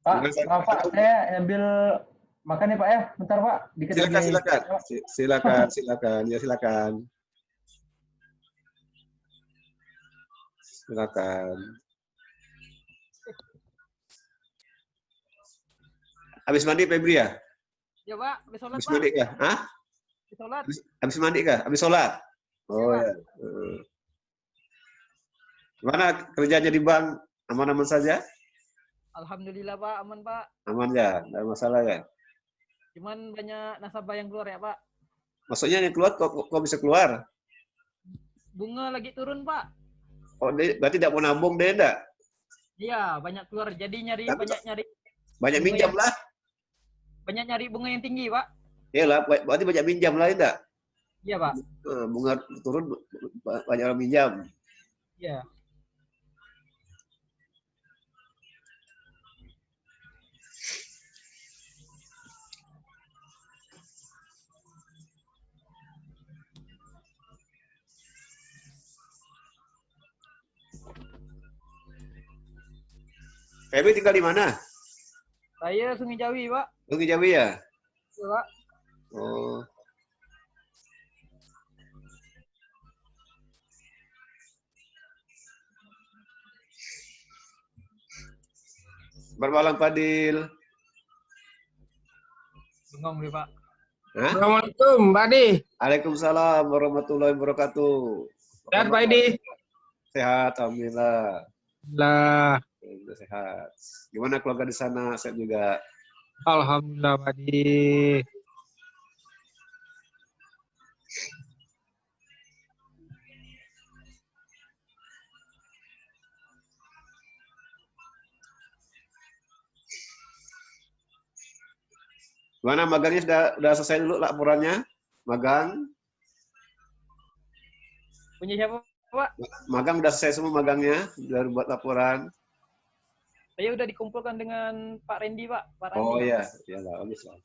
Pak, maaf Pak, saya ambil makan ya Pak ya. Bentar Pak, dikit Silakan, lagi. silakan. Silakan, silakan. Ya, silakan. Silakan. Habis mandi Febri ya? Ya Pak, habis sholat Habis Pak. mandi kah? Hah? Habis sholat. Habis mandi kah? Habis sholat? Oh ya. Gimana kerjanya di bank? Aman-aman saja? Alhamdulillah Pak, aman Pak. Aman ya? Tidak ada masalah ya? Cuman banyak nasabah yang keluar ya Pak. Maksudnya yang keluar kok bisa keluar? Bunga lagi turun Pak. Oh, berarti tidak mau nabung deh, enggak? Iya, banyak keluar. Jadi banyak minjam lah. Banyak nyari bunga yang tinggi Pak. Iyalah, berarti banyak minjam lah, enggak? Iya Pak. Bunga turun, banyak orang minjam. Iya. Feby tinggal di mana? Saya Sungai Jawi Pak. Sungai Jawi ya? Iya Pak. Oh. Bermalam Fadil. Bengong deh Pak. Hah? Assalamualaikum, Pak Adi. Waalaikumsalam warahmatullahi wabarakatuh. Sehat, Pak Adi? Sehat, alhamdulillah. Alhamdulillah. Sehat. Gimana keluarga di sana? Sehat juga. Alhamdulillah, Pak Adi. Gimana magangnya sudah selesai dulu laporannya? Magang? Punya siapa Pak? Magang udah selesai semua magangnya? Udah buat laporan? Saya udah dikumpulkan dengan Pak Randy Pak. Pak Randy. Oh iya, iyalah, bagus lah.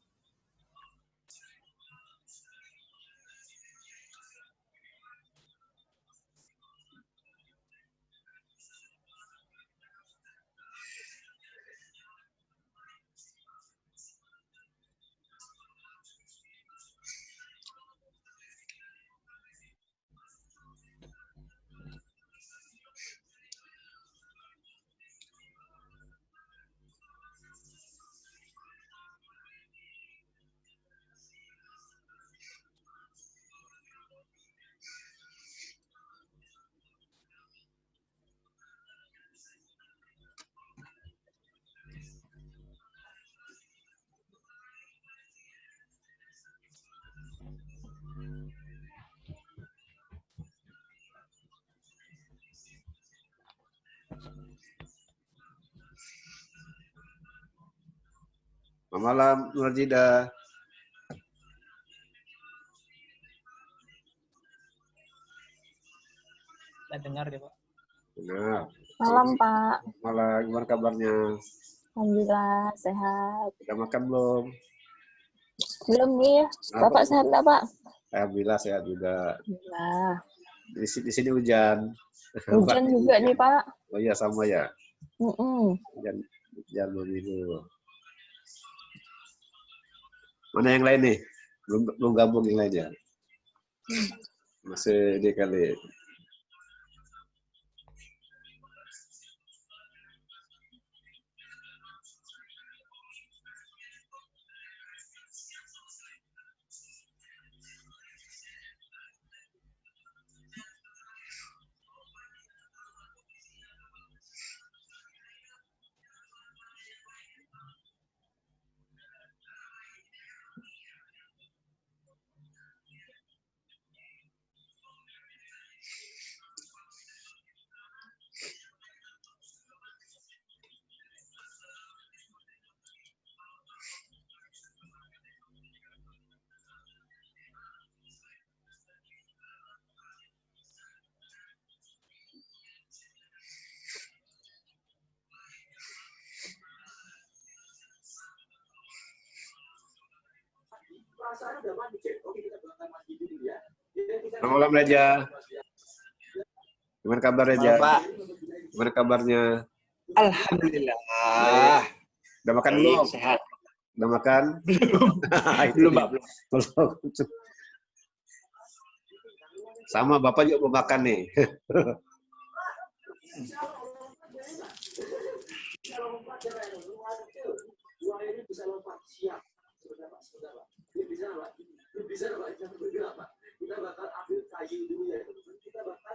Selamat malam, Nurjida. Saya dengar deh Pak. Dengar. Malam Pak. Malam, gimana kabarnya? Alhamdulillah sehat. Sudah makan belum? Belum nih. Bapak sehat nggak Pak? Alhamdulillah sehat juga. Alhamdulillah. Di sini hujan. Hujan juga nih Pak. Oh iya sama ya. Hujan begitu. Mana yang lain nih? Belum gabung yang lainnya. Masih dia kali. Selamat malam Reja. Gimana kabar Reja? Pak. Gimana kabarnya? Alhamdulillah. Udah makan belum? Sehat. Udah makan? Belum, Pak. Belum. Sama Bapak juga belum makan nih. Kita bakal ambil kayu dulu ya. Kita bakal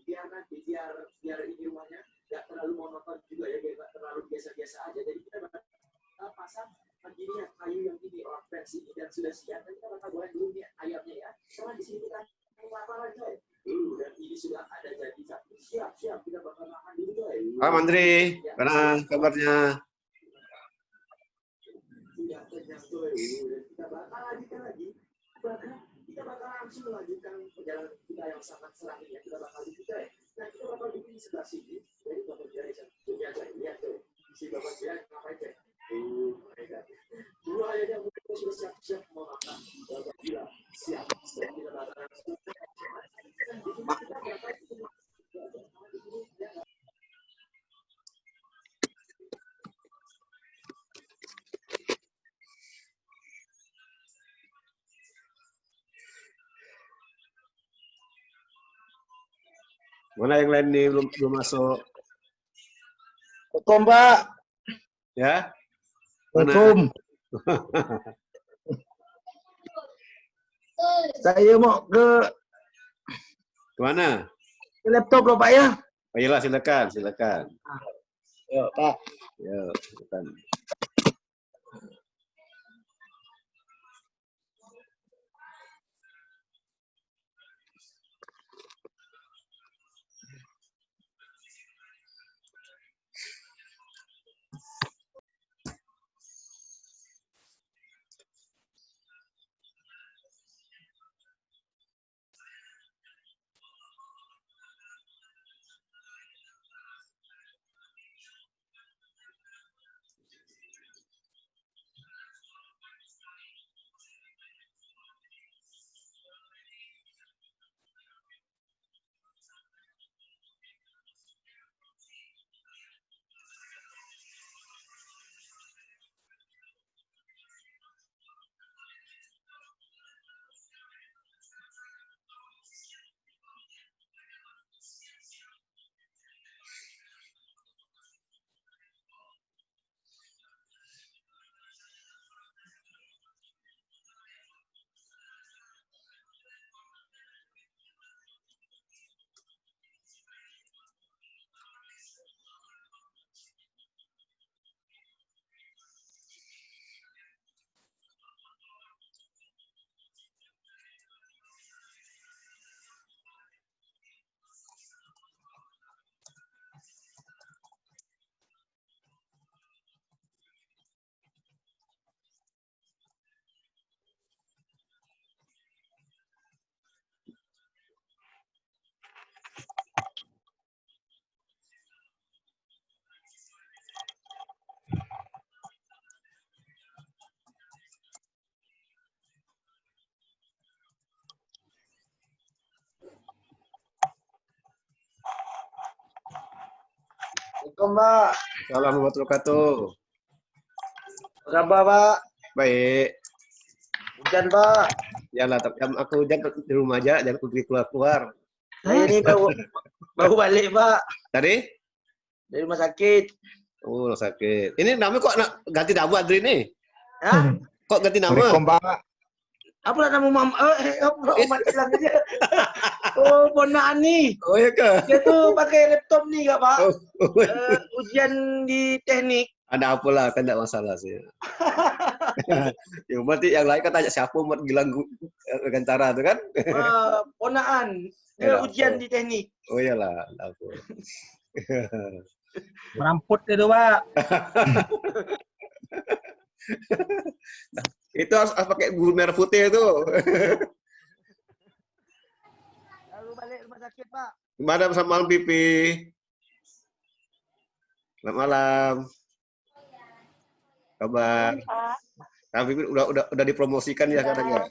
biar ini rumahnya nggak terlalu monoton juga ya, nggak terlalu biasa-biasa aja. Jadi kita bakal pasang begini ya, kayu yang ini fence ini dan sudah siap. Dan kita bakal goreng dulu nih ayamnya ya. Karena di sini kita kelaparan coy. Dan ini sudah ada jadi satu. Siap kita bakal makan dulu coy. Pak Mandri, mana kabarnya? Sudah kenyang coy. Dan kita bakal lanjutkan lagi. Kita bakal langsung melanjutkan perjalanan kita yang sangat seram ini ya. Kita bakal bikin nah kita bakal bikin di sebelah sini. Jadi Bapak Jaya lihat coy. Si Bapak Jaya ngapain coy? Dua ayahnya mungkin sudah siap-siap mau makan. Bapak Jaya siap. Kita bakal langsung. Mana yang lain nih belum masuk? Hukum, Pak. Ya? Mana? Hukum. Saya mau ke Kemana? laptop loh, Pak ya. Oh, iyalah, silakan. Yuk, Pak. Ya, silakan. Hukum, Pak. Assalamualaikum warahmatullahi wabarakatuh. Apa kabar, Pak? Baik. Hujan, Pak. Yalah, tapi aku jangan di rumah aja, jangan pergi keluar. Saya ini baru balik, Pak. Tadi? Dari rumah sakit. Oh, sakit. Ini namanya kok ganti nama Adri nih? Hah? Kok ganti nama? Pak. Apa lah nama Mam? Omat bilang aja. Oh, ponaan nih. Oh ya ke? Dia tuh pakai laptop nih, Kak, Pak. Oh, Ujian di teknik. ada apalah, kan tidak masalah sih. Ya, berarti yang lain kan tanya siapa buat bilang Gantara itu kan? Ponaan. Ya, Dia ujian oh. di teknik. Oh iyalah, ada apa. Meramput itu, Pak. Itu harus pakai bulu merah putih itu. Lalu balik rumah sakit, Pak. Gimana sama malam Pipi? Selamat malam. Kabar? Nah, Pipi udah dipromosikan ya katanya.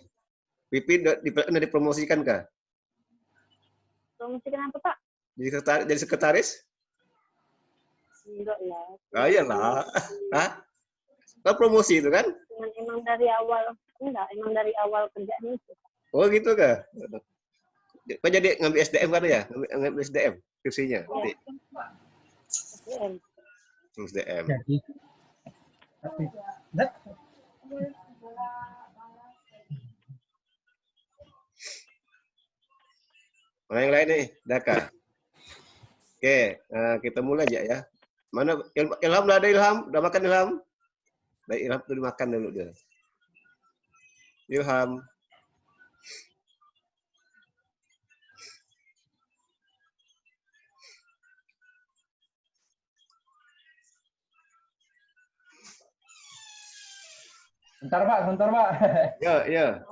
Pipi udah dipromosikan kah? Promosikan apa, Pak? Jadi sekretaris? Enggak ya. Ah, iyalah. Hah? Kan promosi itu kan? Emang dari awal, emang dari awal kerjaan itu. Oh gitu kah? Kau jadi ngambil SDM kan ya? Ngambil SDM skripsinya nanti. SDM. SDM. Jadi. Mana yang lain nih? Daka. Oke, kita mulai aja ya. Mana Ilham, udah ada Ilham? Udah makan Ilham? Baik, Ilham tuh dimakan dulu dia. Ilham. Bentar Pak. Ya.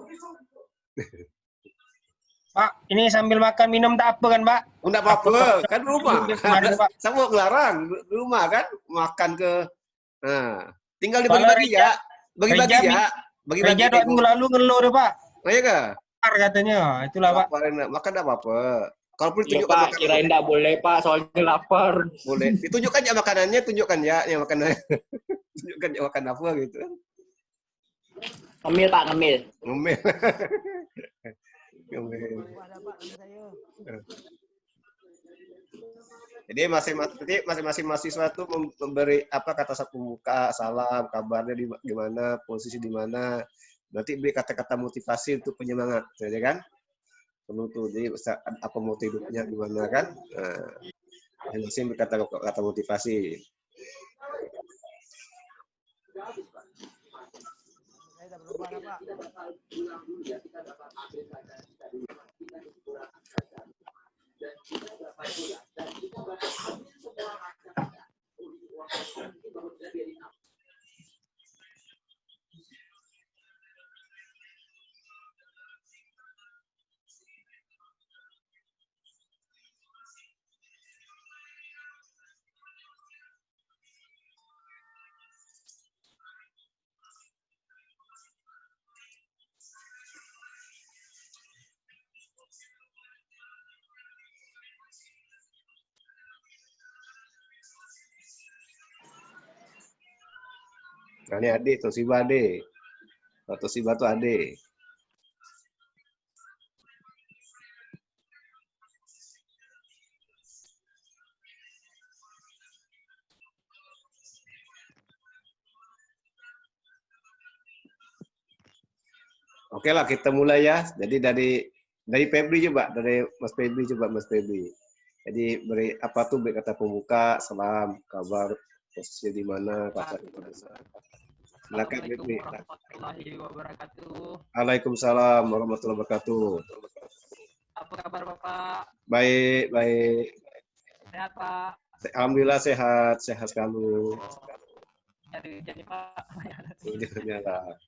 Pak, ini sambil makan minum tak apa kan, Pak? Enggak apa-apa, kan rumah. Kemarin, Pak. Saya mau ngelarang di rumah kan, makan ke. Nah, tinggal Soalnya dibagi-bagi ya. Bagi-bagi Reja- ya. Bagi-bagi. Reja 2 minggu lalu ngeluh deh, Pak. Oh iya kah? Lapar katanya. Itulah, Pak. Makan enggak apa-apa. Kalau perlu Iya tunjukkan Pak, makanan. kirain enggak boleh Pak, soalnya lapar. Boleh. Ditunjukkan ya makanannya, tunjukkan ya makanan. Tunjukkan ya makan apa gitu. Ngemil Pak, ngemil. Ngomel. Ngomel. Jadi masing-masing mahasiswa itu memberi kata pembuka, salam, kabarnya di mana, posisi di mana. Nanti beri kata-kata motivasi untuk penyemangat, ya kan? Penuh tuh, jadi apa motif hidupnya gimana kan? Nah, masing-masing berkata motivasi. Nah, ini adik, Toshiba adik. Toshiba tuh adik. Oke lah, kita mulai ya. Jadi dari Febri coba, dari Mas Febri coba, Mas Febri. Jadi beri kata pembuka, salam, kabar, posisi di mana, kata. Silakan Febri. Warahmatullahi wabarakatuh. Waalaikumsalam warahmatullahi wabarakatuh. Apa kabar Bapak? Baik. Sehat Pak? Alhamdulillah sehat sekali. Jadi Pak. Alhamdulillah.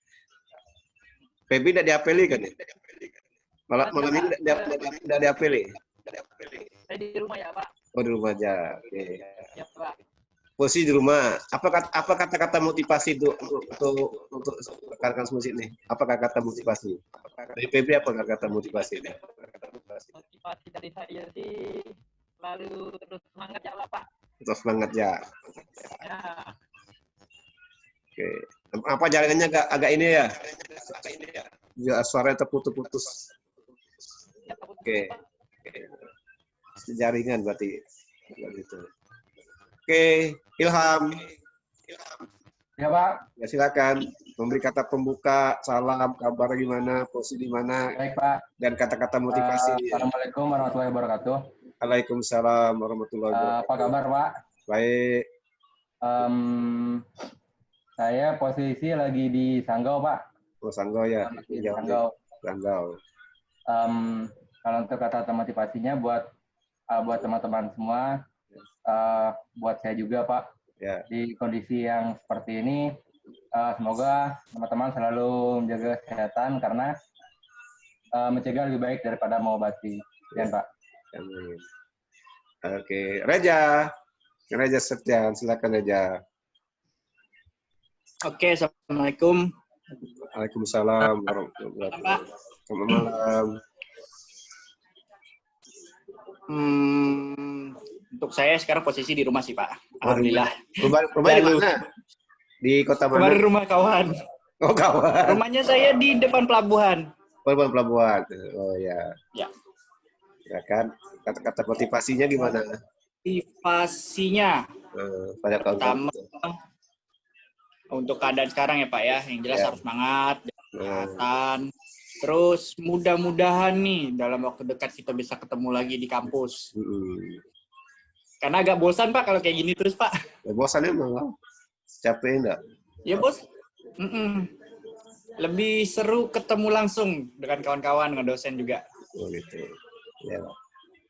Febri tidak diapeli kan ya? Malam ini tidak diapeli. Saya di rumah ya Pak. Oh di rumah aja. Oke. Ya Pak. Posisi di rumah. Apa kata-kata motivasi untuk rekan-rekan musik nih? Apa kata motivasi? Dari Febri apa kata motivasi? Motivasi dari saya sih selalu terus semangat ya Pak. Terus semangat ya. Ya. Oke. Apa jaringannya agak ini ya? Ya suaranya terputus-putus. Oke. Jaringan berarti. Gitu. Oke, Ilham. Ya Pak. Ya silakan memberi kata pembuka, salam, kabar gimana, posisi di mana, Baik Pak. dan kata-kata motivasi. Assalamualaikum warahmatullahi wabarakatuh. Waalaikumsalam warahmatullahi wabarakatuh. Apa kabar Pak? Baik. Saya posisi lagi di Sanggau Pak. Oh, Sanggau ya. Di Jauh nih. Sanggau. Sanggau. Kalau untuk kata motivasinya buat teman-teman semua, buat saya juga Pak. Ya. Di kondisi yang seperti ini, semoga teman-teman selalu menjaga kesehatan karena mencegah lebih baik daripada mengobati. Ya Pak. Amin. Oke, Reja Septian, silakan Reja. Oke, Assalamualaikum. Waalaikumsalam warahmatullahi wabarakatuh. Selamat malam. Untuk saya sekarang posisi di rumah sih Pak. Alhamdulillah. Rumah di Lalu. mana? Di kota mana? Kemarin rumah kawan. Oh, kawan. Rumahnya saya di depan pelabuhan. Pelabuhan. Oh ya. Ya. Ya kan. Kata-kata motivasinya gimana? Motivasinya Pada pertama kawan-kawan. untuk keadaan sekarang ya Pak ya, yang jelas Ya. harus semangat, kesehatan. Terus mudah-mudahan nih dalam waktu dekat kita bisa ketemu lagi di kampus. Karena agak bosan Pak kalau kayak gini terus Pak. Ya, bosan emang lah. Capek enggak? Ya bos. Lebih seru ketemu langsung dengan kawan-kawan, dengan dosen juga. Oh gitu. Ya.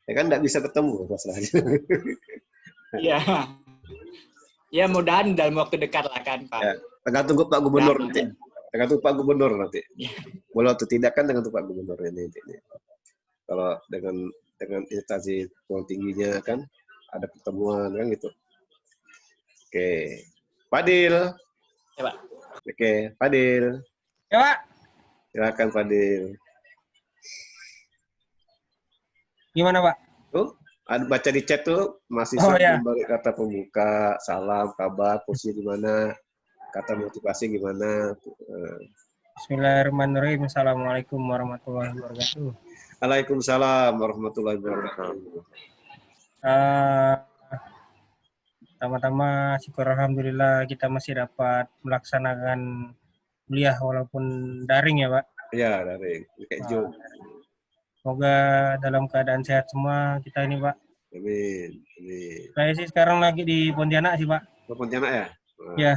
Ya kan enggak bisa ketemu masalahnya. Iya. Ya mudahan dalam waktu dekat lah kan Pak. Ya. Tergantung Pak Gubernur Nah, nanti. Tergantung Pak Gubernur nanti. Ya. Boleh atau tidak kan tergantung Pak Gubernur ini. Kalau dengan instansi yang tingginya kan ada pertemuan kan gitu. Oke. Fadil. Ya Pak. Oke, Fadil. Ya Pak, Silakan Fadil. gimana Pak? Tuh, ada baca di chat tuh mahasiswa Oh, ya. memberi kata pembuka, salam, kabar, posisi di mana, kata motivasi gimana. Bismillahirrahmanirrahim. Assalamualaikum warahmatullahi wabarakatuh. Waalaikumsalam warahmatullahi wabarakatuh. Pertama-tama syukur alhamdulillah kita masih dapat melaksanakan kuliah walaupun daring ya Pak. Ya, dari kayak Zoom. Semoga dalam keadaan sehat semua kita ini Pak. Amin. Amin. Saya sih sekarang lagi di Pontianak sih Pak. Ke Pontianak ya? Ya.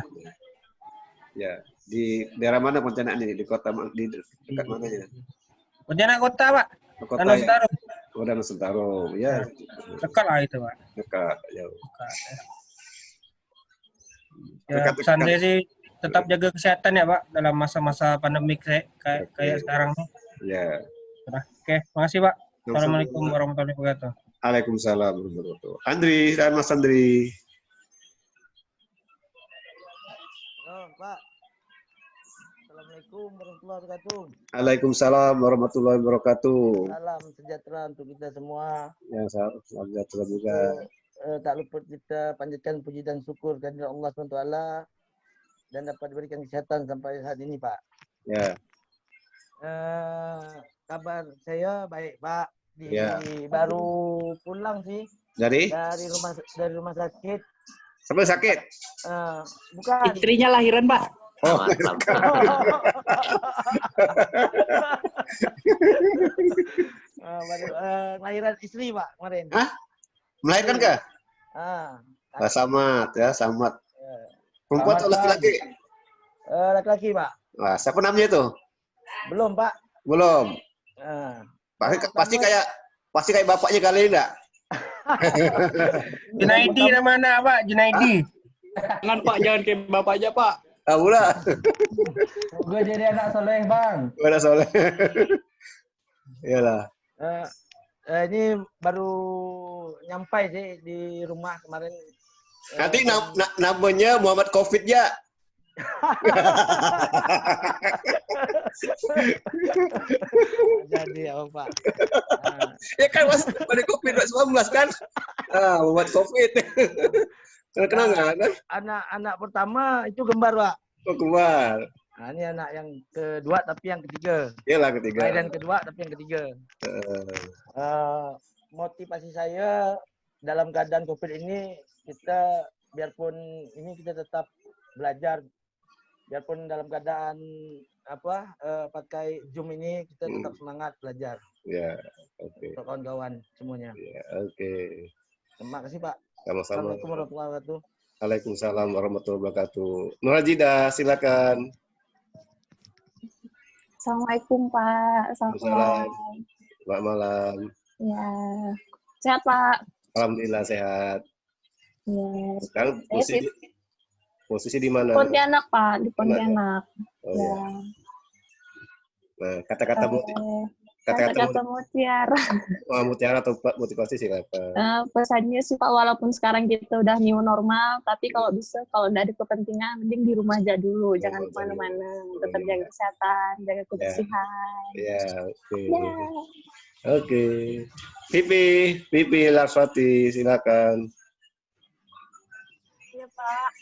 Ya. Di daerah mana Pontianak nih? Di kota di dekat mananya? Pontianak kota Pak. Kota Danau ya? Sentarum. Oh, Danau Sentarum. Ya. Dekat lah itu Pak. Dekat. Jauh. Dekat, ya. Pesan saya sih tetap jaga kesehatan ya Pak dalam masa-masa pandemik kayak sekarang nih. Ya. Oke, makasih Pak. Assalamualaikum warahmatullahi wabarakatuh. Waalaikumsalam warahmatullahi wabarakatuh. Andri, dan Mas Andri. Halo, Pak. Assalamualaikum warahmatullahi wabarakatuh. Waalaikumsalam warahmatullahi wabarakatuh. Salam sejahtera untuk kita semua. Ya, selamat sejahtera juga. Tak luput kita panjatkan puji dan syukur kehadirat Allah SWT dan dapat diberikan kesehatan sampai saat ini, Pak. Ya. Kabar saya baik, Pak. Ya. Baru pulang sih Dari rumah sakit. sampai sakit. Bukan. Istrinya lahiran Pak. Oh. Baru lahiran istri, Pak, kemarin. Hah? Melahirkan kah? Ah, Selamat. Perempuan atau laki-laki? laki-laki, Pak. Wah, siapa namanya itu? Belum, Pak. Belum. Pertama- Pasti kayak bapaknya kali enggak? Junaidi namanya Pak, Junaidi. Jangan Pak, jangan kayak bapaknya Pak. Ah, pula. Gue jadi anak soleh Bang. Udah soleh. Iyalah. Ini baru nyampai sih di rumah kemarin. Nanti namanya Muhammad Covid ya. Jadi apa, Pak? Ya kan Mas, pada Covid-19 kan? Muhammad Covid. Kenal kan? Anak pertama itu kembar, Pak. Oh, kembar. Nah, ini anak yang kedua tapi yang ketiga. Iyalah ketiga. Kelahiran kedua tapi yang ketiga. Motivasi saya dalam keadaan Covid ini kita biarpun ini kita tetap belajar, biarpun dalam keadaan pakai Zoom ini kita tetap semangat belajar. Ya, oke. Untuk kawan-kawan semuanya. Ya, oke. Terima kasih, Pak. Sama-sama. Assalamualaikum warahmatullahi wabarakatuh. Waalaikumsalam warahmatullahi wabarakatuh. Nur Hajida, silakan. Assalamualaikum Pak. Waalaikumsalam. Selamat malam. Ya, sehat Pak. Alhamdulillah sehat. Ya. Sekarang posisi di mana? Pontianak Pak, di Pontianak. Oh, Ya. ya. Nah, kata-kata Kata-kata mutiara. mutiara atau motivasi silakan. Pesannya sih Pak, walaupun sekarang kita udah new normal, tapi kalau bisa, kalau dari kepentingan, mending di rumah aja dulu, jangan kemana-mana. Tetap jaga kesehatan, jaga kebersihan. Ya, oke. Ya. Oke. Pipi Larswati, silakan. Pak.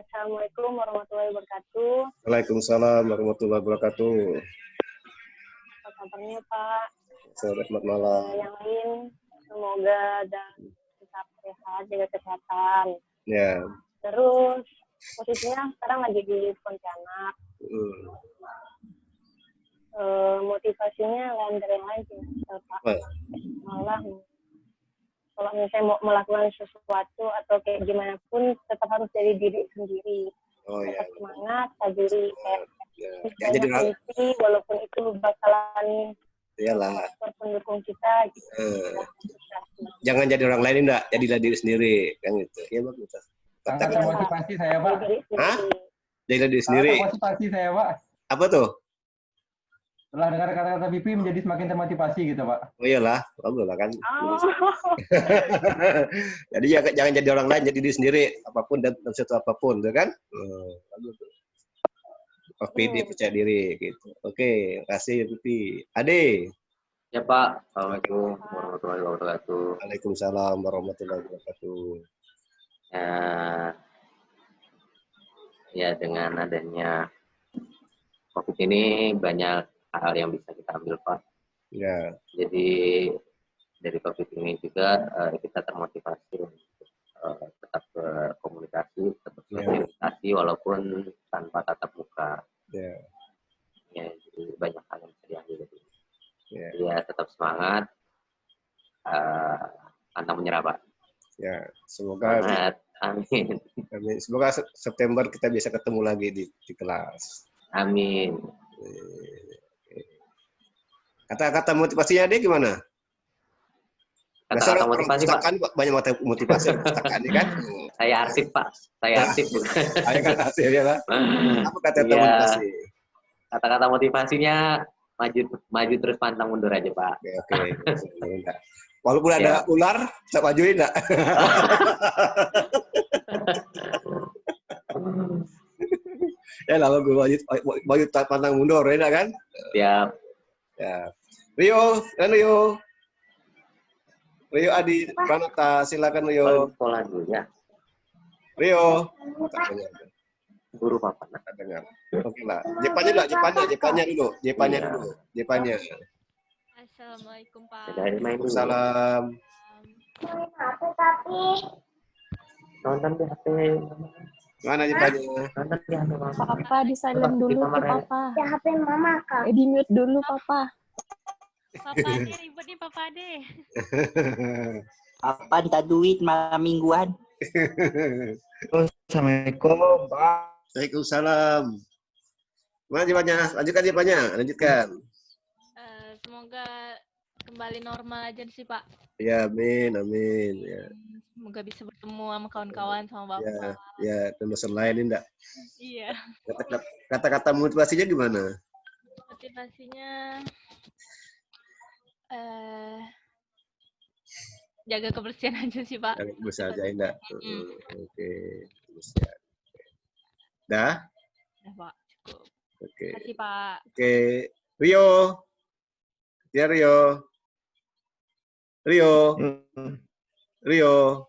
Assalamualaikum warahmatullahi wabarakatuh. Waalaikumsalam warahmatullahi wabarakatuh. Apa kabarnya Pak? Selamat malam. Yang lain semoga dan tetap sehat, jaga kesehatan. Ya. Terus posisinya sekarang lagi di Pontianak. Motivasinya lain dari yang lain sih, Pak. Malah kalau misalnya mau melakukan sesuatu atau kayak gimana pun tetap harus dari diri sendiri. Tetap semangat, tajuri kayak jadi kondisi walaupun itu bakalan iyalah pendukung kita gitu. Jangan jadi orang lain enggak, jadilah diri sendiri kan gitu. Iya bagus. Kata motivasi saya Pak. Hah? Jadilah diri sendiri. Motivasi saya Pak. Apa tuh? Setelah dengar kata-kata Pipi menjadi semakin termotivasi gitu Pak. Oh iyalah, bagus lah kan. Jadi jangan jadi orang lain, jadi diri sendiri apapun dan sesuatu apapun, ya kan? Bagus. PD percaya diri gitu. Oke, kasih Pipi. Ade. Ya Pak, Assalamualaikum warahmatullahi wabarakatuh. Waalaikumsalam warahmatullahi wabarakatuh. Ya dengan adanya COVID ini banyak hal yang bisa kita ambil Pak. Ya. Jadi dari COVID ini juga kita termotivasi untuk tetap berkomunikasi, tetap berkomunikasi walaupun tanpa tatap muka. Ya. Ya, jadi banyak hal yang bisa diambil. Ya, tetap semangat, pantang menyerah Pak. Ya, semoga. Semangat. Amin. Amin. Semoga September kita bisa ketemu lagi di kelas. Amin. Kata-kata motivasinya dia gimana? Kata-kata motivasi Pak. Banyak motivasi perpustakaan kan? Saya arsip Pak. Saya arsip bukan. Saya kan arsip ya Pak. Apa kata-kata motivasi? Kata-kata motivasinya maju terus pantang mundur aja Pak. Oke. Walaupun ada ular, tak majuin enggak? Ya lah, gue maju pantang mundur, ya kan? Siap. Ya. Rio. Rio Adi Pranata, silakan Rio. Pola dulu ya. Rio. Guru Papa. Tak dengar. Oke lah. Jepannya dulu. Assalamualaikum Pak. Waalaikumsalam. Nonton di HP. Mana Jepannya? Nonton di HP Mama. Papa di silent dulu tuh Papa. Ya HP Mama Kak. Di mute dulu Papa. Papa Ade ribet nih Papa Ade. Apa minta duit malam mingguan? Assalamualaikum Pak. Waalaikumsalam. Mana Jepannya? Lanjutkan. Semoga kembali normal aja sih Pak. Ya, amin. Ya. Semoga bisa bertemu sama kawan-kawan sama Bapak. Ya, dosen lain enggak? Iya. Kata-kata motivasinya gimana? Motivasinya jaga kebersihan aja sih Pak. Jaga kebersihan aja enggak? Oke, kebersihan. Dah? Dah Pak, cukup. Oke. Terima kasih Pak. Oke, Rio. Ya Rio.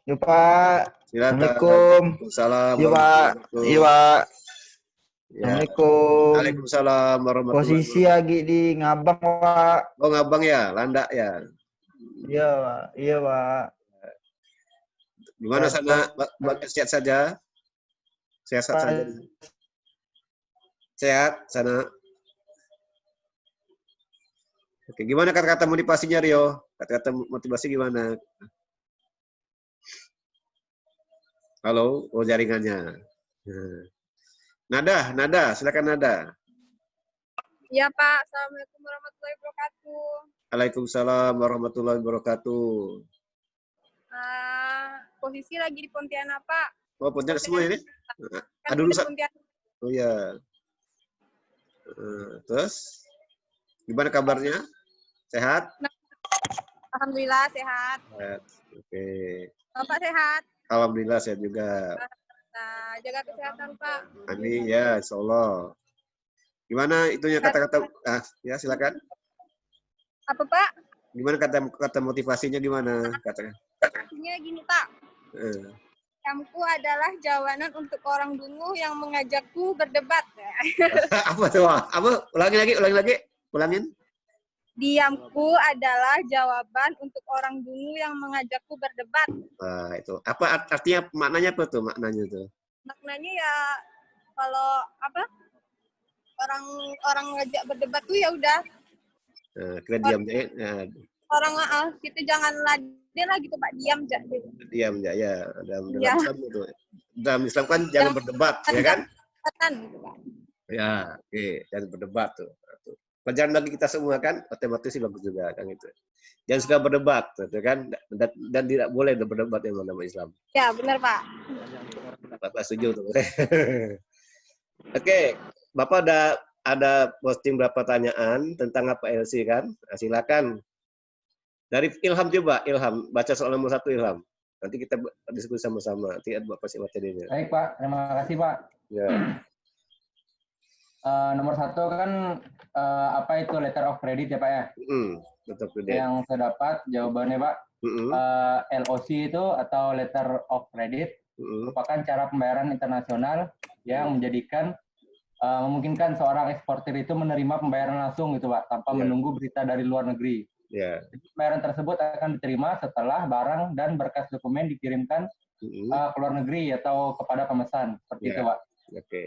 Ya Pak. Assalamualaikum. Waalaikumsalam. Iya Pak. Iya Pak. Assalamualaikum. Waalaikumsalam warahmatullahi wabarakatuh. Posisi lagi di Ngabang Pak. Oh Ngabang ya, Landak ya. Iya Pak. Iya Pak. Gimana sana? Sehat saja? Sehat saja. Sehat sana. Oke, gimana kata-kata motivasinya Rio? Kata-kata motivasi gimana? Halo, jaringannya. Nada, silakan Nada. Iya Pak, Assalamualaikum warahmatullahi wabarakatuh. Waalaikumsalam warahmatullahi wabarakatuh. Posisi lagi di Pontianak Pak. Oh, Pontianak semua ini? Kan Aduh, Pontianak. Oh iya. Terus, gimana kabarnya? Sehat? Alhamdulillah sehat. Sehat. Oke. Bapak sehat? Alhamdulillah sehat juga. Nah, jaga kesehatan Pak. Amin ya, insyaallah. Gimana itunya kata-kata? Ya silakan. Apa Pak? Gimana kata motivasinya gimana? Katakan. Motivasinya gini Pak. Diamku adalah jawaban untuk orang dungu yang mengajakku berdebat. Apa tuh? Apa? Ulangi lagi. Ulangin. Diamku adalah jawaban untuk orang dungu yang mengajakku berdebat. Nah, itu. Apa artinya, maknanya apa tuh maknanya tuh? Maknanya ya kalau apa? Orang ngajak berdebat tuh ya udah Kira diam aja. Nah, orang kita jangan laden lah gitu Pak, diam aja gitu. diam aja ya. Dalam Ya. Islam itu. Dalam Islam kan jangan berdebat, ya kan? Gitu, Pak. Ya, oke, jangan berdebat tuh. Pelajaran bagi kita semua kan, otomatis sih bagus juga kan itu. Jangan suka berdebat, gitu kan? Dan tidak boleh berdebat yang dalam Islam. Ya, benar Pak. Bapak setuju tuh. Oke, Bapak ada posting berapa pertanyaan tentang apa LC kan? Nah, silakan. Dari Ilham coba, Ilham baca soal nomor 1 Ilham. Nanti kita diskusi sama-sama. Nanti ada Bapak simak materinya. Baik Pak, terima kasih Pak. Ya. Nomor 1 kan apa itu letter of credit ya Pak ya? Letter of credit. Yang saya dapat jawabannya Pak, LOC itu atau letter of credit merupakan cara pembayaran internasional yang memungkinkan seorang eksportir itu menerima pembayaran langsung gitu Pak, tanpa menunggu berita dari luar negeri. Pembayaran tersebut akan diterima setelah barang dan berkas dokumen dikirimkan ke luar negeri atau kepada pemesan, seperti itu Pak. Oke.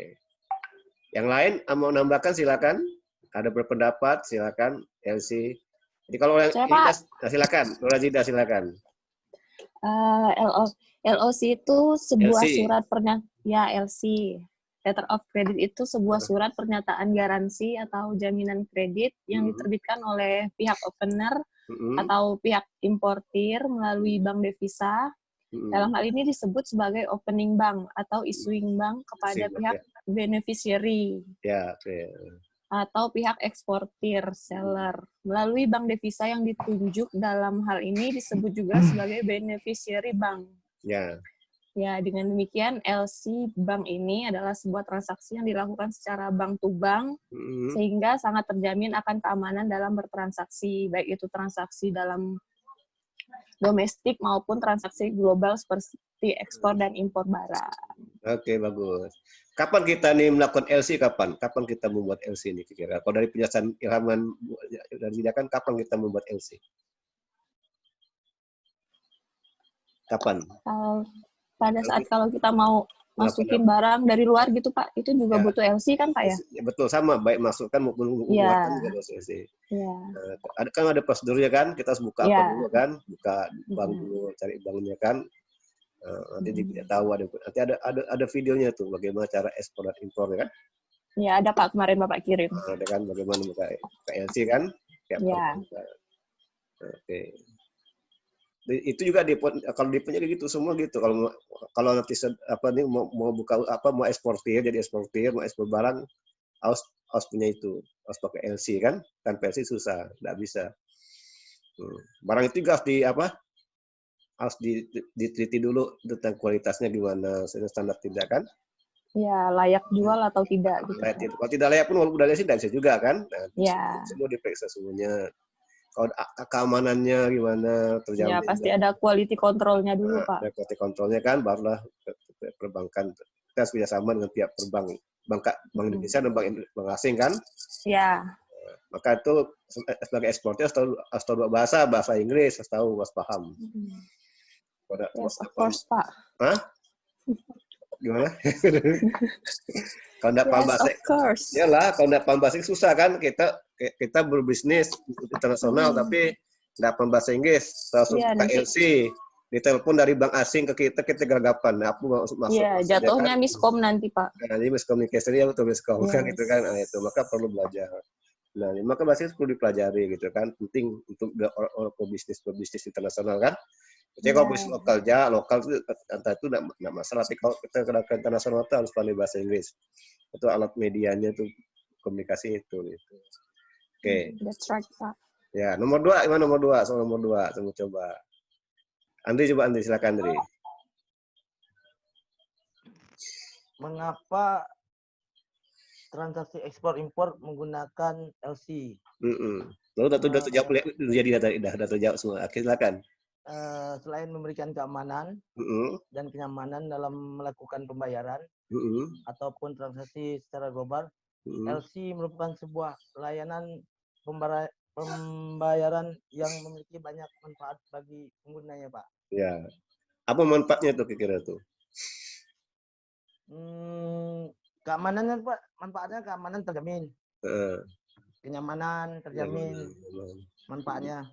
Yang lain mau nambahkan silakan. Ada berpendapat silakan. LC. Jadi kalau yang silakan. Nurajida silakan. LOC itu sebuah LC. surat LC. Letter of credit itu sebuah surat pernyataan garansi atau jaminan kredit yang diterbitkan oleh pihak opener atau pihak importir melalui bank devisa. Dalam hal ini disebut sebagai opening bank atau issuing bank kepada pihak beneficiary atau pihak eksportir, seller. Melalui bank devisa yang ditunjuk dalam hal ini disebut juga sebagai beneficiary bank. Ya, dengan demikian LC bank ini adalah sebuah transaksi yang dilakukan secara bank to bank sehingga sangat terjamin akan keamanan dalam bertransaksi, baik itu transaksi dalam domestik maupun transaksi global seperti ekspor dan impor barang. Oke, bagus. Kapan kita nih melakukan LC? Kapan kita membuat LC ini kira-kira? Kalau dari penjelasan Ilhaman dan Zidakan, kapan kita membuat LC? Kapan? Pada saat kalau kita mau masukin barang dari luar gitu Pak, itu juga butuh LC kan Pak ya? Betul, sama. Baik masukkan maupun mengeluarkan juga harus LC. Ada prosedurnya kan, kita harus buka apa dulu kan, buka bank dulu, cari banknya kan. Nanti tidak tahu nanti ada videonya tuh bagaimana cara ekspor dan impor kan. Ya, ada Pak, kemarin Bapak kirim. Ada kan bagaimana buka LC kan? Oke. Itu juga kalau dipunya gitu semua gitu. Kalau nanti mau buka mau eksportir jadi eksportir, mau ekspor barang harus punya itu, harus pakai LC kan? Tanpa LC susah, nggak bisa. Barang itu juga harus diteliti dulu tentang kualitasnya gimana, standar tidak kan? Ya, layak jual atau tidak gitu. Kalau tidak layak pun walaupun udah LC tidak bisa juga kan? Semua diperiksa semuanya. Kalau keamanannya gimana terjamin. Ya, pasti ada quality control-nya dulu, Pak. Ada quality control-nya kan, barulah perbankan. Kita harus kerjasama dengan pihak perbank. Bank Indonesia dan bank asing kan. Ya. Maka itu sebagai eksportir harus tahu bahasa Inggris, harus paham. Yes, of course, Pak. Hah? Gimana? Kalau nggak paham bahasa, iyalah kalau nggak paham bahasa susah kan, kita berbisnis internasional tapi nggak paham bahasa Inggris, langsung buka LC, ditelepon dari bank asing ke kita geragapan. Nah, aku masuk. Iya, jatuhnya kan? Miskom nanti Pak. Nah, jadi miskomunikasi ya betul miskom kan itu kan, itu maka perlu belajar. Nah, maka bahasa perlu dipelajari gitu kan, penting untuk pebisnis internasional kan. Jadi kalau bisnis lokal itu entah itu nggak masalah, tapi kalau kita ke internasional itu harus pandai bahasa Inggris. Itu alat medianya itu komunikasi itu. Gitu. Oke. That's right, Pak. Ya, nomor 2 gimana nomor 2? Soal nomor 2, saya mau coba. Andri silakan Andri. Mengapa transaksi ekspor impor menggunakan LC? Lalu udah terjawab jadi udah terjawab semua. Oke, silakan. selain memberikan keamanan dan kenyamanan dalam melakukan pembayaran ataupun transaksi secara global, LC merupakan sebuah layanan pembayaran yang memiliki banyak manfaat bagi penggunanya, Pak. Ya. Apa manfaatnya tuh kira-kira tuh? Keamanannya, Pak, manfaatnya keamanan terjamin. Kenyamanan terjamin manfaatnya.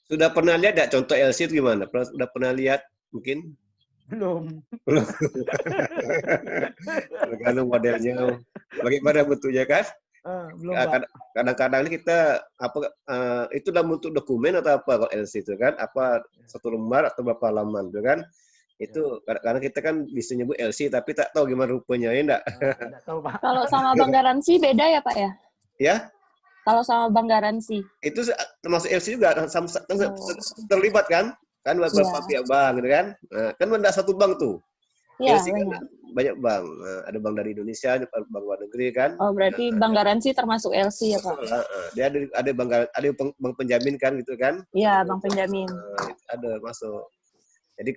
Sudah pernah lihat nggak contoh LC itu gimana? Sudah pernah lihat mungkin? Belum. Tergantung modelnya. Bagaimana bentuknya kan? Belum, Pak. Kadang-kadang ini kita itu dalam bentuk dokumen atau apa kalau LC itu kan? Apa satu lembar atau berapa halaman itu kan? Itu karena kita kan bisa nyebut LC tapi tak tahu gimana rupanya ya enggak? Tidak tahu, Pak. Kalau sama bank garansi beda ya, Pak ya? Ya? Kalau sama bank garansi. Itu termasuk LC juga terlibat kan? Kan beberapa pihak bank gitu kan? Nah, kan enggak satu bank tuh. Iya, LC kan banyak bank. Nah, ada bank dari Indonesia, ada bank luar negeri kan? Oh, berarti bank garansi termasuk LC ya, Pak? Dia ada bank penjamin kan gitu kan? Iya, bank penjamin. Ada masuk. Jadi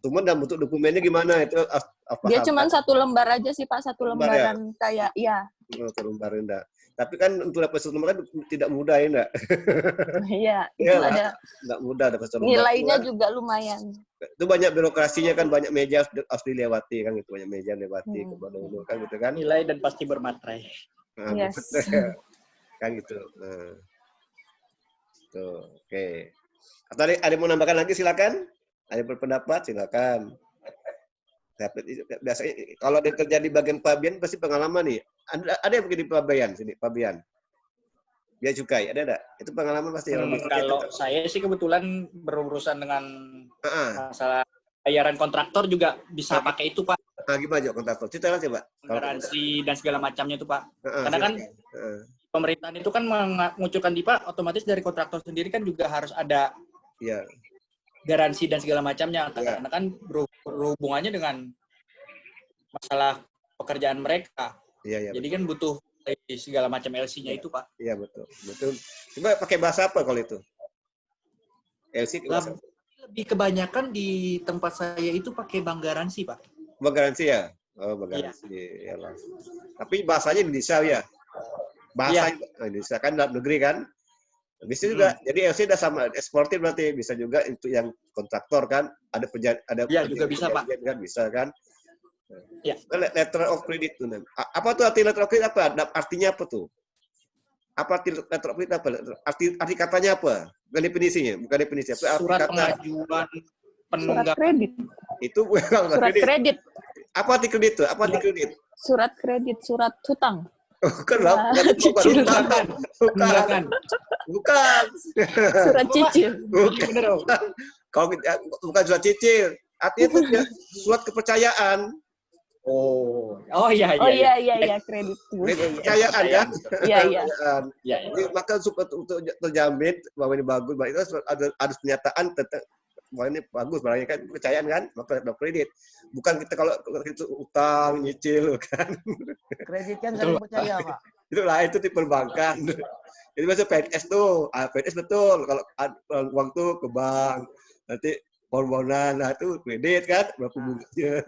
cuma dalam bentuk dokumennya gimana itu apa? Dia cuma satu lembar aja sih, Pak, satu lembaran kayak ya. Satu lembar enggak. Tapi kan untuk dapat satu lembar kan tidak mudah ya enggak? Iya, itu ada. Enggak mudah dapat satu lembar. Nilainya juga lumayan. Itu banyak birokrasinya kan, banyak meja harus dilewati kan gitu, banyak meja dilewati dulu kan gitu kan. Nilai dan pasti bermaterai. Nah, yes. Kan gitu. Nah. Tuh, oke. Atau ada mau nambahkan lagi silakan. Ada berpendapat silakan. Biasanya kalau dia kerja di bagian pabean pasti pengalaman nih. Ada yang pergi di pabean sini, pabean. Dia cukai, ada enggak? Itu pengalaman pasti. Kalau saya sih kebetulan berurusan dengan masalah bayaran kontraktor juga bisa pakai itu, Pak. Nah, gimana kontraktor? Cerita coba. Garansi dan segala macamnya itu, Pak. Karena kan pemerintahan itu kan mengucurkan DIPA, otomatis dari kontraktor sendiri kan juga harus ada garansi dan segala macamnya, karena kan berhubungannya dengan masalah pekerjaan mereka. Jadi kan butuh segala macam LC-nya itu, Pak. Iya, betul. Coba pakai bahasa apa kalau itu? LC bahasa apa? Lebih kebanyakan di tempat saya itu pakai bank garansi, Pak. Bank garansi ya? Oh, bank garansi. Iyalah. Tapi bahasanya Indonesia ya? Bahasa Indonesia kan dalam negeri kan? Bisa juga. Jadi LC udah sama eksportir berarti bisa juga untuk yang kontraktor kan ada juga bisa, Pak. Kan bisa kan? Ya. Letter of credit tuh. Apa tuh arti letter of credit apa? Artinya apa tuh? Apa arti letter of credit apa? Arti katanya apa? Bukan definisinya, bukan definisi. Apa surat arti kata? Pengajuan penunggak. Surat kredit. Itu surat kredit. Apa arti kredit tuh? Apa arti kredit? Surat kredit, surat hutang. Bukan lah, bukan. Surat cicil. Bukan. Kalau bukan surat cicil, artinya itu surat kepercayaan. Oh iya. Kredit. Kepercayaan kan? Iya. Maka untuk terjamin bahwa ini bagus, bahwa itu ada pernyataan tentang bahwa ini bagus, barangnya kan kepercayaan kan, maka ada kredit. Bukan kita kalau itu utang, nyicil kan. Kredit kan saling percaya, Pak. Itulah itu tipe perbankan. Jadi maksudnya PNS tuh, PNS betul kalau uang tuh ke bank, nanti bon-bonan, nah itu kredit kan, berapa bunganya.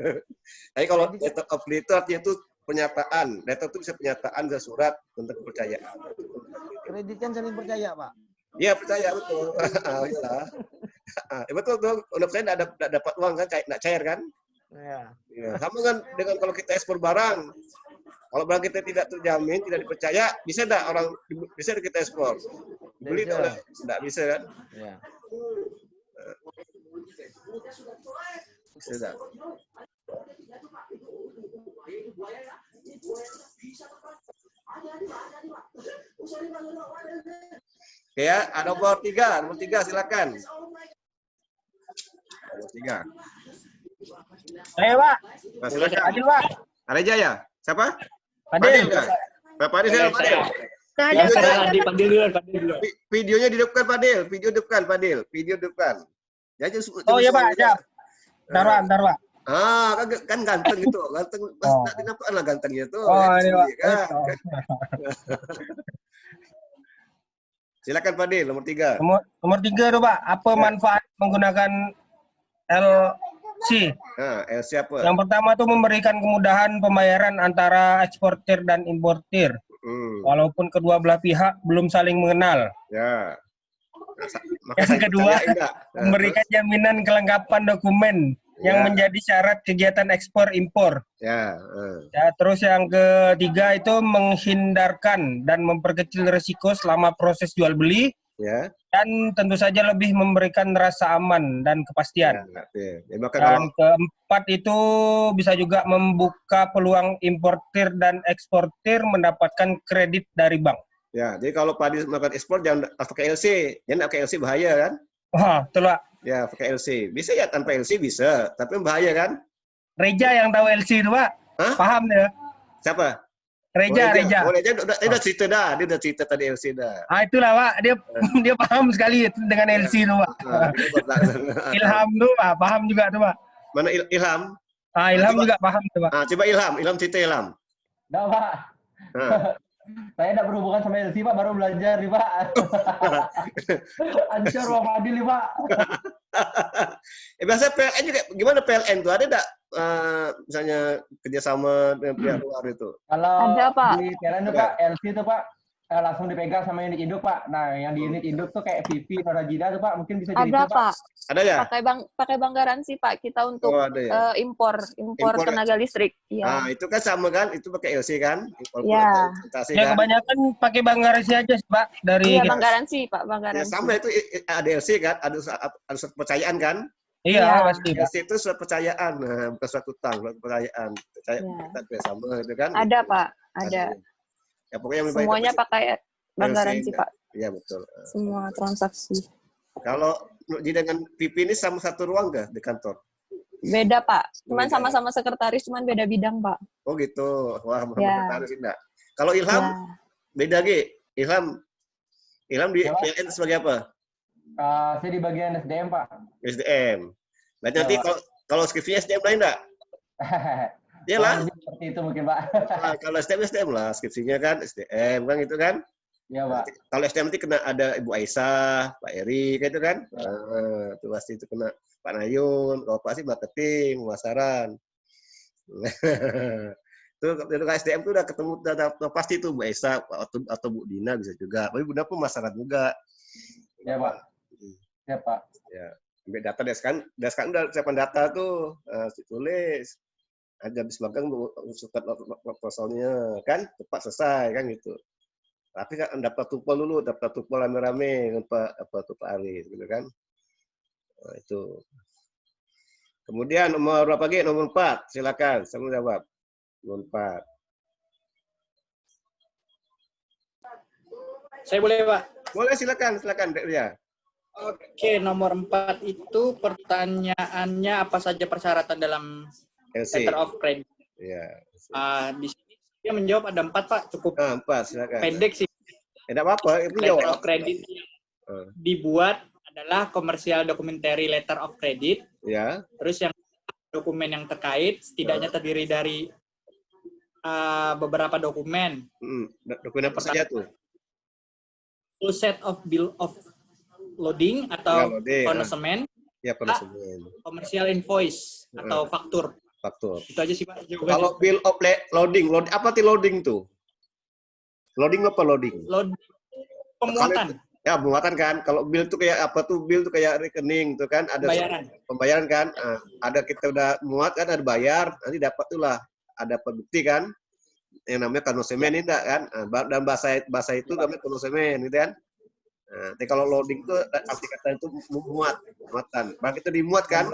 Tapi kalau letter of credit itu artinya itu pernyataan, letter itu bisa pernyataan, bisa surat tentang kepercayaan. Kredit kan saling percaya, Pak. Iya percaya betul. Betul tuh. Untuk saya tidak dapat uang kan, nggak cair kan? Iya. Sama kan dengan kalau kita ekspor barang. Kalau barang kita tidak terjamin, tidak dipercaya, bisa enggak orang bisa kita ekspor? Beli enggak bisa kan? Iya. Bisa. Oke ya, ada nomor 3 silakan. Nomor 3. Saya, Pak. Nah, silakan. Adil, Pak. Ada Jaya. Siapa? Padil. Padil saya Padil. Videonya di depan Padil, video depan. Ya, oh iya, Pak, siap. Bentar, Pak. Kan ganteng gitu. Ganteng. Kenapa lah gantengnya tuh? Oh, ini, Pak. Silakan Pak Di, nomor 3. Nomor 3 tuh Pak, apa manfaat menggunakan LC? Nah, LC apa? Yang pertama tuh memberikan kemudahan pembayaran antara eksportir dan importir. Walaupun kedua belah pihak belum saling mengenal. Ya. Yang kedua, memberikan jaminan kelengkapan dokumen yang menjadi syarat kegiatan ekspor impor. Ya. Ya, terus yang ketiga itu menghindarkan dan memperkecil risiko selama proses jual beli. Ya. Dan tentu saja lebih memberikan rasa aman dan kepastian. Dan keempat itu bisa juga membuka peluang importir dan eksportir mendapatkan kredit dari bank. Ya, jadi kalau Pak Di melakukan ekspor jangan pakai LC. Jangan pakai LC bahaya kan? Wah, betul Pak. Ya, pakai LC. Bisa ya tanpa LC bisa, tapi bahaya kan? Reja yang tahu LC itu Pak. Hah? Paham dia. Siapa? Reja. Dia udah cerita dah, dia udah cerita tadi LC dah. Ah itulah Pak, dia paham sekali dengan LC itu Pak. Ilham tuh Pak, paham juga tuh Pak. Mana Ilham? Ah Ilham juga paham tuh Pak. Coba Ilham cerita Ilham. Nggak Pak. Saya tidak berhubungan sama LC Pak, baru belajar nih Pak. Ancur Pak Fadil nih Pak. Biasanya PLN juga, gimana PLN tuh? Ada nggak misalnya kerjasama dengan pihak luar itu? Kalau ada, Pak. Di PLN itu Pak, LC itu Pak, langsung dipegang sama unit induk Pak. Nah, yang di unit induk tuh kayak VP, Norajida tuh Pak, mungkin bisa jadi ada itu Pak. Ada ya? Pakai bank garansi Pak kita untuk ya? impor tenaga listrik. Iya. Nah, itu kan sama kan? Itu pakai LC kan? Iya. Ya kebanyakan pakai bank garansi aja Pak dari. Iya, bank garansi Pak, bank garansi. Ya, sama itu ada LC kan? Ada surat kepercayaan kan? Iya, pasti Pak. LC itu surat kepercayaan, bukan surat utang, surat kepercayaan. Kita sama itu kan? Ada Pak, ada. Ya, pokoknya yang semuanya pakai bank garansi Pak. Iya betul. Semua transaksi. Kalau dengan PP ini sama satu ruang nggak di kantor? Beda Pak, cuman sama-sama sekretaris, cuman beda bidang Pak. Oh gitu, wah sekretaris enggak. Kalau Ilham beda Ilham di PLN sebagai apa? Saya di bagian SDM Pak. SDM. Nah nanti kalau skripsinya SDM lain enggak? Iyalah. Seperti itu mungkin Pak. Nah, kalau SDM lah, skripsinya kan SDM kan itu kan. Iya Pak. Kalau SDM nanti kena ada Ibu Aisyah, Pak Eri gitu kan. Nah, itu pasti itu kena Pak Nayun, kalau Pak sih marketing, pemasaran. Itu SDM tuh udah ketemu udah pasti tuh Bu Aisyah atau Bu Dina bisa juga. Tapi Bu Dina pemasaran juga. Iya Pak. Iya Pak. Ya. Ambil data sekarang udah siapkan data tuh, tulis. Aja habis magang suket proposalnya kan cepat selesai kan gitu. Tapi kan daftar tupel rame-rame dengan Pak Ari gitu kan. Nah, itu. Kemudian nomor berapa lagi? Nomor 4. Silakan, saya mau jawab. Nomor 4. Saya boleh, Pak? Boleh, silakan ya. Oke, nomor 4 itu pertanyaannya apa saja persyaratan dalam LC. letter of credit. Iya. Di sini dia menjawab ada 4 Pak, cukup 4 silakan. pendek sih. Tidak apa-apa, itu letter jawab. of credit dibuat adalah commercial documentary letter of credit. Ya. Terus yang dokumen yang terkait setidaknya terdiri dari beberapa dokumen. Dokumen apa saja tuh? Full set of bill of loading atau konsumen. Ya, konsumen. Commercial invoice atau faktur. Itu aja sih Pak. Kalau bill of loading apa sih loading tuh? Loading apa loading? Loading pemuatan. Ya, pemuatan kan. Kalau bill tuh kayak apa tuh? Bill tuh kayak rekening tuh kan, ada pembayaran kan. Ada kita udah muat kan, ada bayar, nanti dapat tuh lah ada bukti kan. Yang namanya konsumen ini enggak kan. Dan bahasa itu namanya konsumen gitu kan. Tapi kalau loading itu arti kata itu muatan. Bagi itu dimuat kan?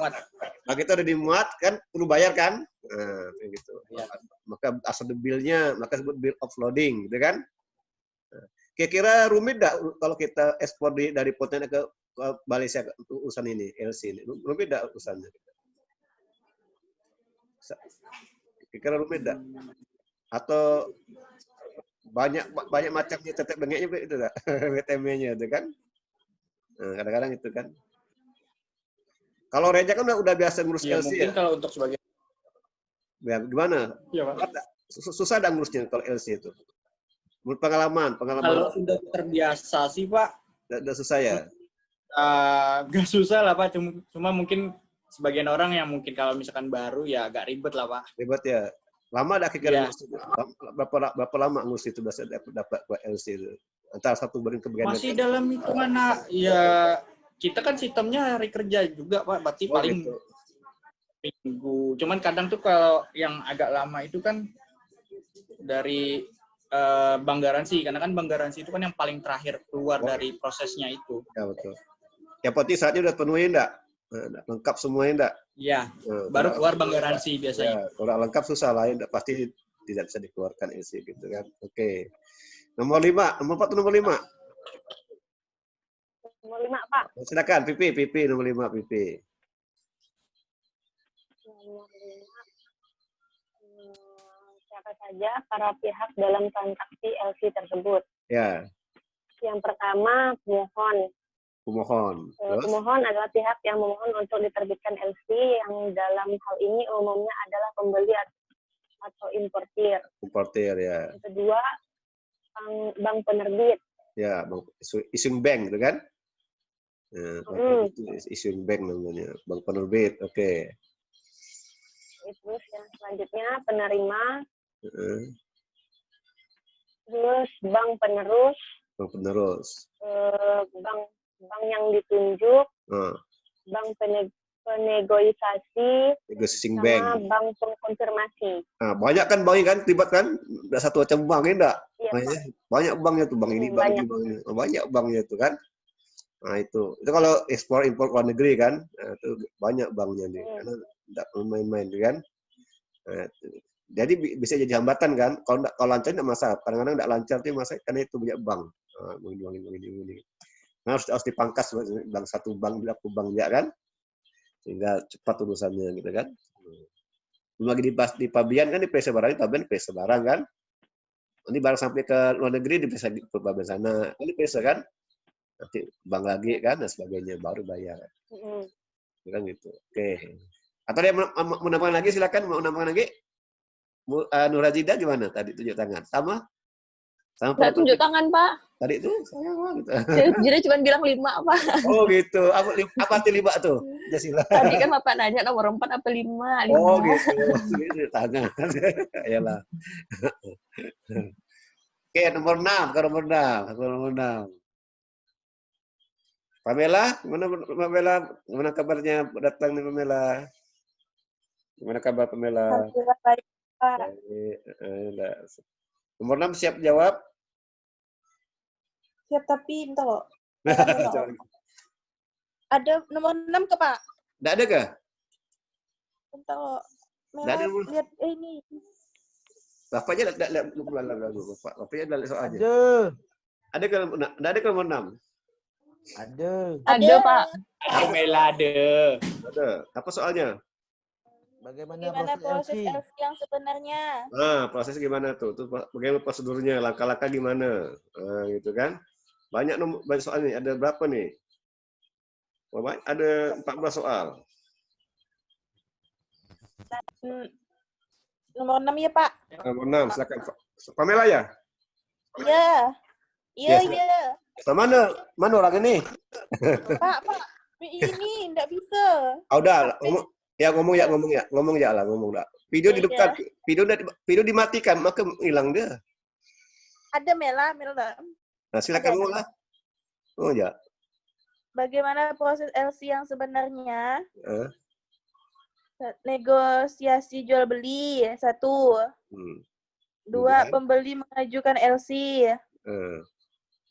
Bagi itu ada dimuat kan, perlu bayar kan? Kayak gitu. Maka asal bill-nya, maka disebut bill of loading, gitu kan? Kira-kira rumit nggak kalau kita ekspor dari Pontianak ke Malaysia untuk urusan ini, LC ini? Rumit nggak urusannya? Kira-kira rumit nggak? Atau banyak macamnya tetap bengeknya itu enggak? WTM-nya itu kan? Kadang-kadang itu kan. Kalau Reja kan udah biasa ngurus LC mungkin ya. Kalau untuk sebagai gimana? Iya, Pak. Susah ngurusnya kalau LC itu. Menurut pengalaman. Kalau udah terbiasa sih Pak, Udah susah ya? Gak susah lah Pak, cuma mungkin sebagian orang yang mungkin kalau misalkan baru ya agak ribet lah Pak. Ribet ya. Lama dah kira-kira berapa lama ngurus itu biasa dapat LC itu? Antara satu bagian ke bagian masih dalam hitungan ya kita kan sistemnya hari kerja juga Pak, berarti paling gitu. Minggu. Cuman kadang tuh kalau yang agak lama itu kan dari bank garansi, karena kan bank garansi itu kan yang paling terakhir keluar dari prosesnya itu. Ya betul. Yang penting saatnya udah penuhi enggak? Lengkap semuanya enggak? Iya, baru keluar bank garansi biasanya. Ya, kalau lengkap susah lain, pasti tidak bisa dikeluarkan isi gitu kan. Oke. Nomor 5, nomor 4 atau nomor 5? Nomor 5, Pak. Silakan, Pipi nomor 5, Pipi. Nomor 5. Siapa saja para pihak dalam transaksi LC tersebut? Ya. Yang pertama, pemohon. Pemohon adalah pihak yang memohon untuk diterbitkan LC yang dalam hal ini umumnya adalah pembeli atau importir. Importir ya. Yang kedua, bank penerbit. Ya, issuing bank itu kan? Issuing bank namanya, bank penerbit. Oke. Terus yang selanjutnya penerima. Terus bank penerus. Bank penerus. Bank yang ditunjuk, bank penegosiasi, negotiating sama bank. Bank pengkonfirmasi. Nah, banyak kan banknya kan, terlibat kan? Tidak satu macam bank enggak? Iya, banyak banknya tuh, bank ini, bank ini, bank ini. Banyak banknya tuh kan? Nah itu kalau ekspor impor luar negeri kan, nah, itu banyak banknya nih, karena tidak main-main kan. Nah, jadi bisa jadi hambatan kan? Kalau lancar tidak masalah. Kadang-kadang tidak lancar tuh masalah karena itu banyak bank. Ini. Nah, harus dipangkas bank satu bank berapa bank ya kan, sehingga cepat urusannya gitu kan. Lagi di pabean kan diperiksa barang, pabean diperiksa barang kan. Ini barang sampai ke luar negeri diperiksa di pabean sana, ini diperiksa kan. Nanti bank lagi kan dan sebagainya baru bayar. Kan gitu. Oke. Atau dia mau nambahkan lagi silakan, mau nambahkan lagi. Nurajida gimana tadi tunjuk tangan? Sama Nggak tunjuk tangan, Pak. Tadi itu saya gitu. Jadi cuma bilang 5, Pak. Oh gitu. Apa arti 5 tuh? Jasila. Tadi kan Bapak nanya nomor 4 apa 5? Oh gitu. Tunjuk tangan. Ayolah. Oke, nomor 6. Nomor 6. Pamela, gimana kabarnya datang nih Pamela? Gimana kabar Pamela? Alhamdulillah baik, Pak. Nomor 6 siap jawab? Siap, tapi entah loh. Ada nomor 6 ke Pak? Nggak ada kah? Entah loh. Merah, lihat ini. Bapaknya lihat Bapaknya lihat soalnya. Ada ke nomor 6? Ada, Pak. Pamela ada. Apa soalnya? Bagaimana proses LC yang sebenarnya? Nah, proses gimana tuh? Bagaimana prosedurnya? Langkah-langkah gimana? Nah, gitu kan? Banyak soalnya. Ada berapa nih? Ada 14 soal. Nomor 6 ya, Pak? Nomor 6, silakan. Pamela ya? Iya. Mana orang ini? Pak, ini enggak bisa. Udah, ngomong dah. Video di dekat, video dimatikan, maka hilang dia. Ada Mela. Nah, silakan ngomong lah. Oh ya. Bagaimana proses LC yang sebenarnya? Negosiasi jual beli 1. 2. Pembeli mengajukan LC.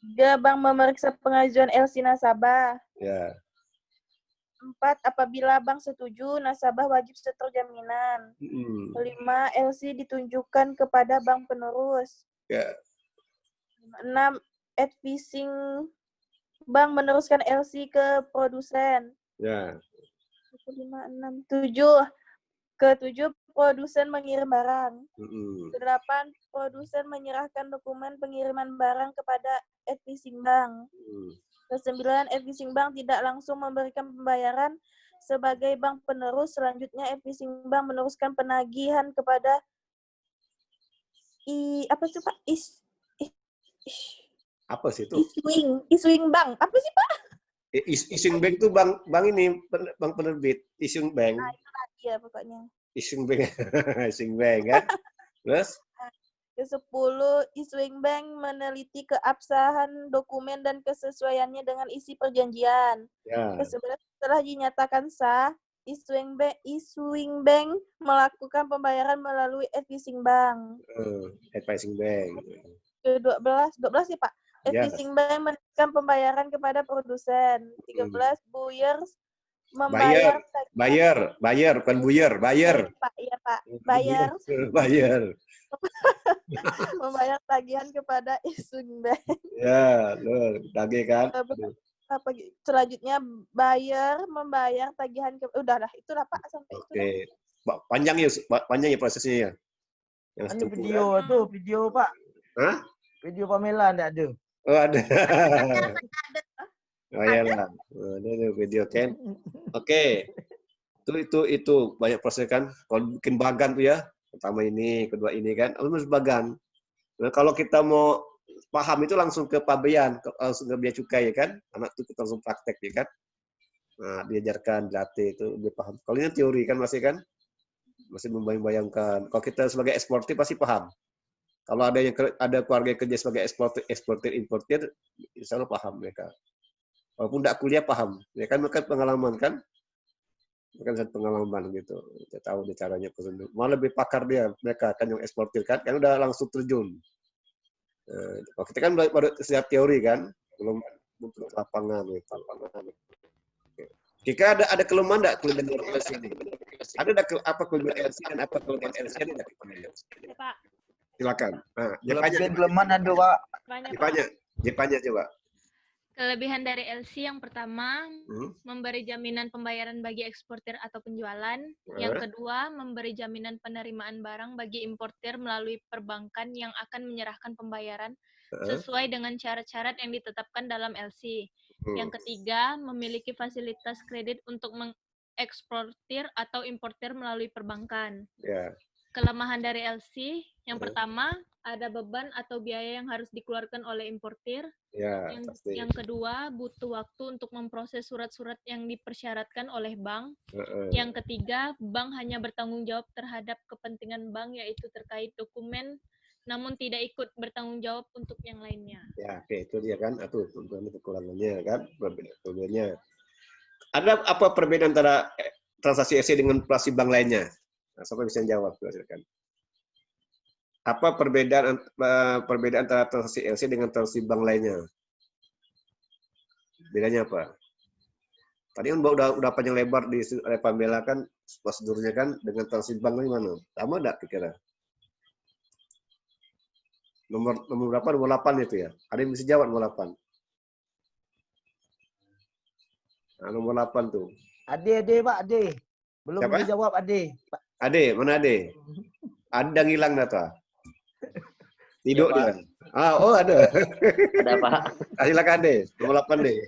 3. Bank memeriksa pengajuan LC nasabah. 4. Apabila bank setuju, nasabah wajib setor jaminan. 5. LC ditunjukkan kepada bank penerus. 6. Advising bank meneruskan LC ke produsen. 7. Produsen mengirim barang. 8. Produsen menyerahkan dokumen pengiriman barang kepada advising bank. 9. Advising bank tidak langsung memberikan pembayaran sebagai bank penerus. Selanjutnya advising bank meneruskan penagihan kepada Apa sih itu? Iswing Bank. Apa sih, Pak? Iswing Bank itu bank ini, bank penerbit. Iswing Bank. Nah, itu lagi ya pokoknya. Iswing Bank. Iswing Bank kan? Terus? Ke-10, Iswing Bank meneliti keabsahan dokumen dan kesesuaiannya dengan isi perjanjian. Ya. Ke-11, setelah dinyatakan sah, Iswing Bank melakukan pembayaran melalui Advising Bank. Advising Bank. Ke-12 ya Pak. Advising Bank menekan pembayaran kepada produsen. 13, buyers membayar Buyer, bukan buyer, buyer. Pak, iya Pak. Buyer membayar tagihan kepada Iswing Bank. Ya, loh, tagih kan. Selanjutnya buyer membayar tagihan ke udahlah itulah Pak sampai itu. Oke. Panjang ya prosesnya ya. Yang video kan? Tuh, video Pak. Hah? Video Pamela enggak ada. Oh, ada. Oh iyalah. Ada video kan. Oke. Itu banyak proses kan. Kalau bikin bagan tuh ya. Pertama ini, kedua ini kan. Harus bagan. Nah, kalau kita mau paham itu langsung ke pabean, langsung ke bea cukai ya kan. Anak itu kita langsung praktek ya kan. Nah, diajarkan, dilatih itu dia paham. Kalau ini teori kan masih membayangkan. Kalau kita sebagai eksportir pasti paham. Kalau ada keluarga yang kerja sebagai eksportir importir, insya Allah paham mereka. Walaupun tidak kuliah paham, ya kan mereka pengalaman kan, mereka pengalaman gitu, kita tahu dia caranya prosedur. Malah lebih pakar mereka kan yang eksportir kan udah langsung terjun. Kalau kita kan baru siap teori kan, belum untuk lapangan gitu. Jika ada kelemahan enggak kelebihan LC ini? Ada apa kelebihan LC dan apa kelebihan LC ada enggak? Pak. Silakan. Nah, kelemahan ada, Pak. Jepanya coba. Kelebihan dari LC yang pertama, memberi jaminan pembayaran bagi eksportir atau penjualan. Yang kedua, memberi jaminan penerimaan barang bagi importir melalui perbankan yang akan menyerahkan pembayaran sesuai dengan syarat-syarat yang ditetapkan dalam LC. Yang ketiga, memiliki fasilitas kredit untuk mengeksportir atau importir melalui perbankan. Yeah. Kelemahan dari LC, yang pertama, ada beban atau biaya yang harus dikeluarkan oleh importir. Ya, yang kedua, butuh waktu untuk memproses surat-surat yang dipersyaratkan oleh bank. Yang ketiga, bank hanya bertanggung jawab terhadap kepentingan bank, yaitu terkait dokumen, namun tidak ikut bertanggung jawab untuk yang lainnya. Ya, oke, itu dia kan, itu kekurangannya kan, perbedaannya. Ada apa perbedaan antara transaksi LC dengan operasi bank lainnya? Nah, siapa bisa jawab? Silakan. Apa perbedaan antara transaksi LC dengan transaksi bank lainnya? Bedanya apa? Tadi kan udah panjang lebar di Pamela kan prosedurnya kan dengan transaksi bank gimana? Sama enggak kira-kira? Nomor berapa? Nomor 8 itu ya. Ada yang bisa jawab nomor 8. Nah, nomor 8 tuh. Ade Pak, Ade. Belum dijawab Ade. Ade, mana Ade? Ada ngilang data. Tidur ya, dia. Oh ada. Ada Pak. Silakan Ade, nomor 8 deh.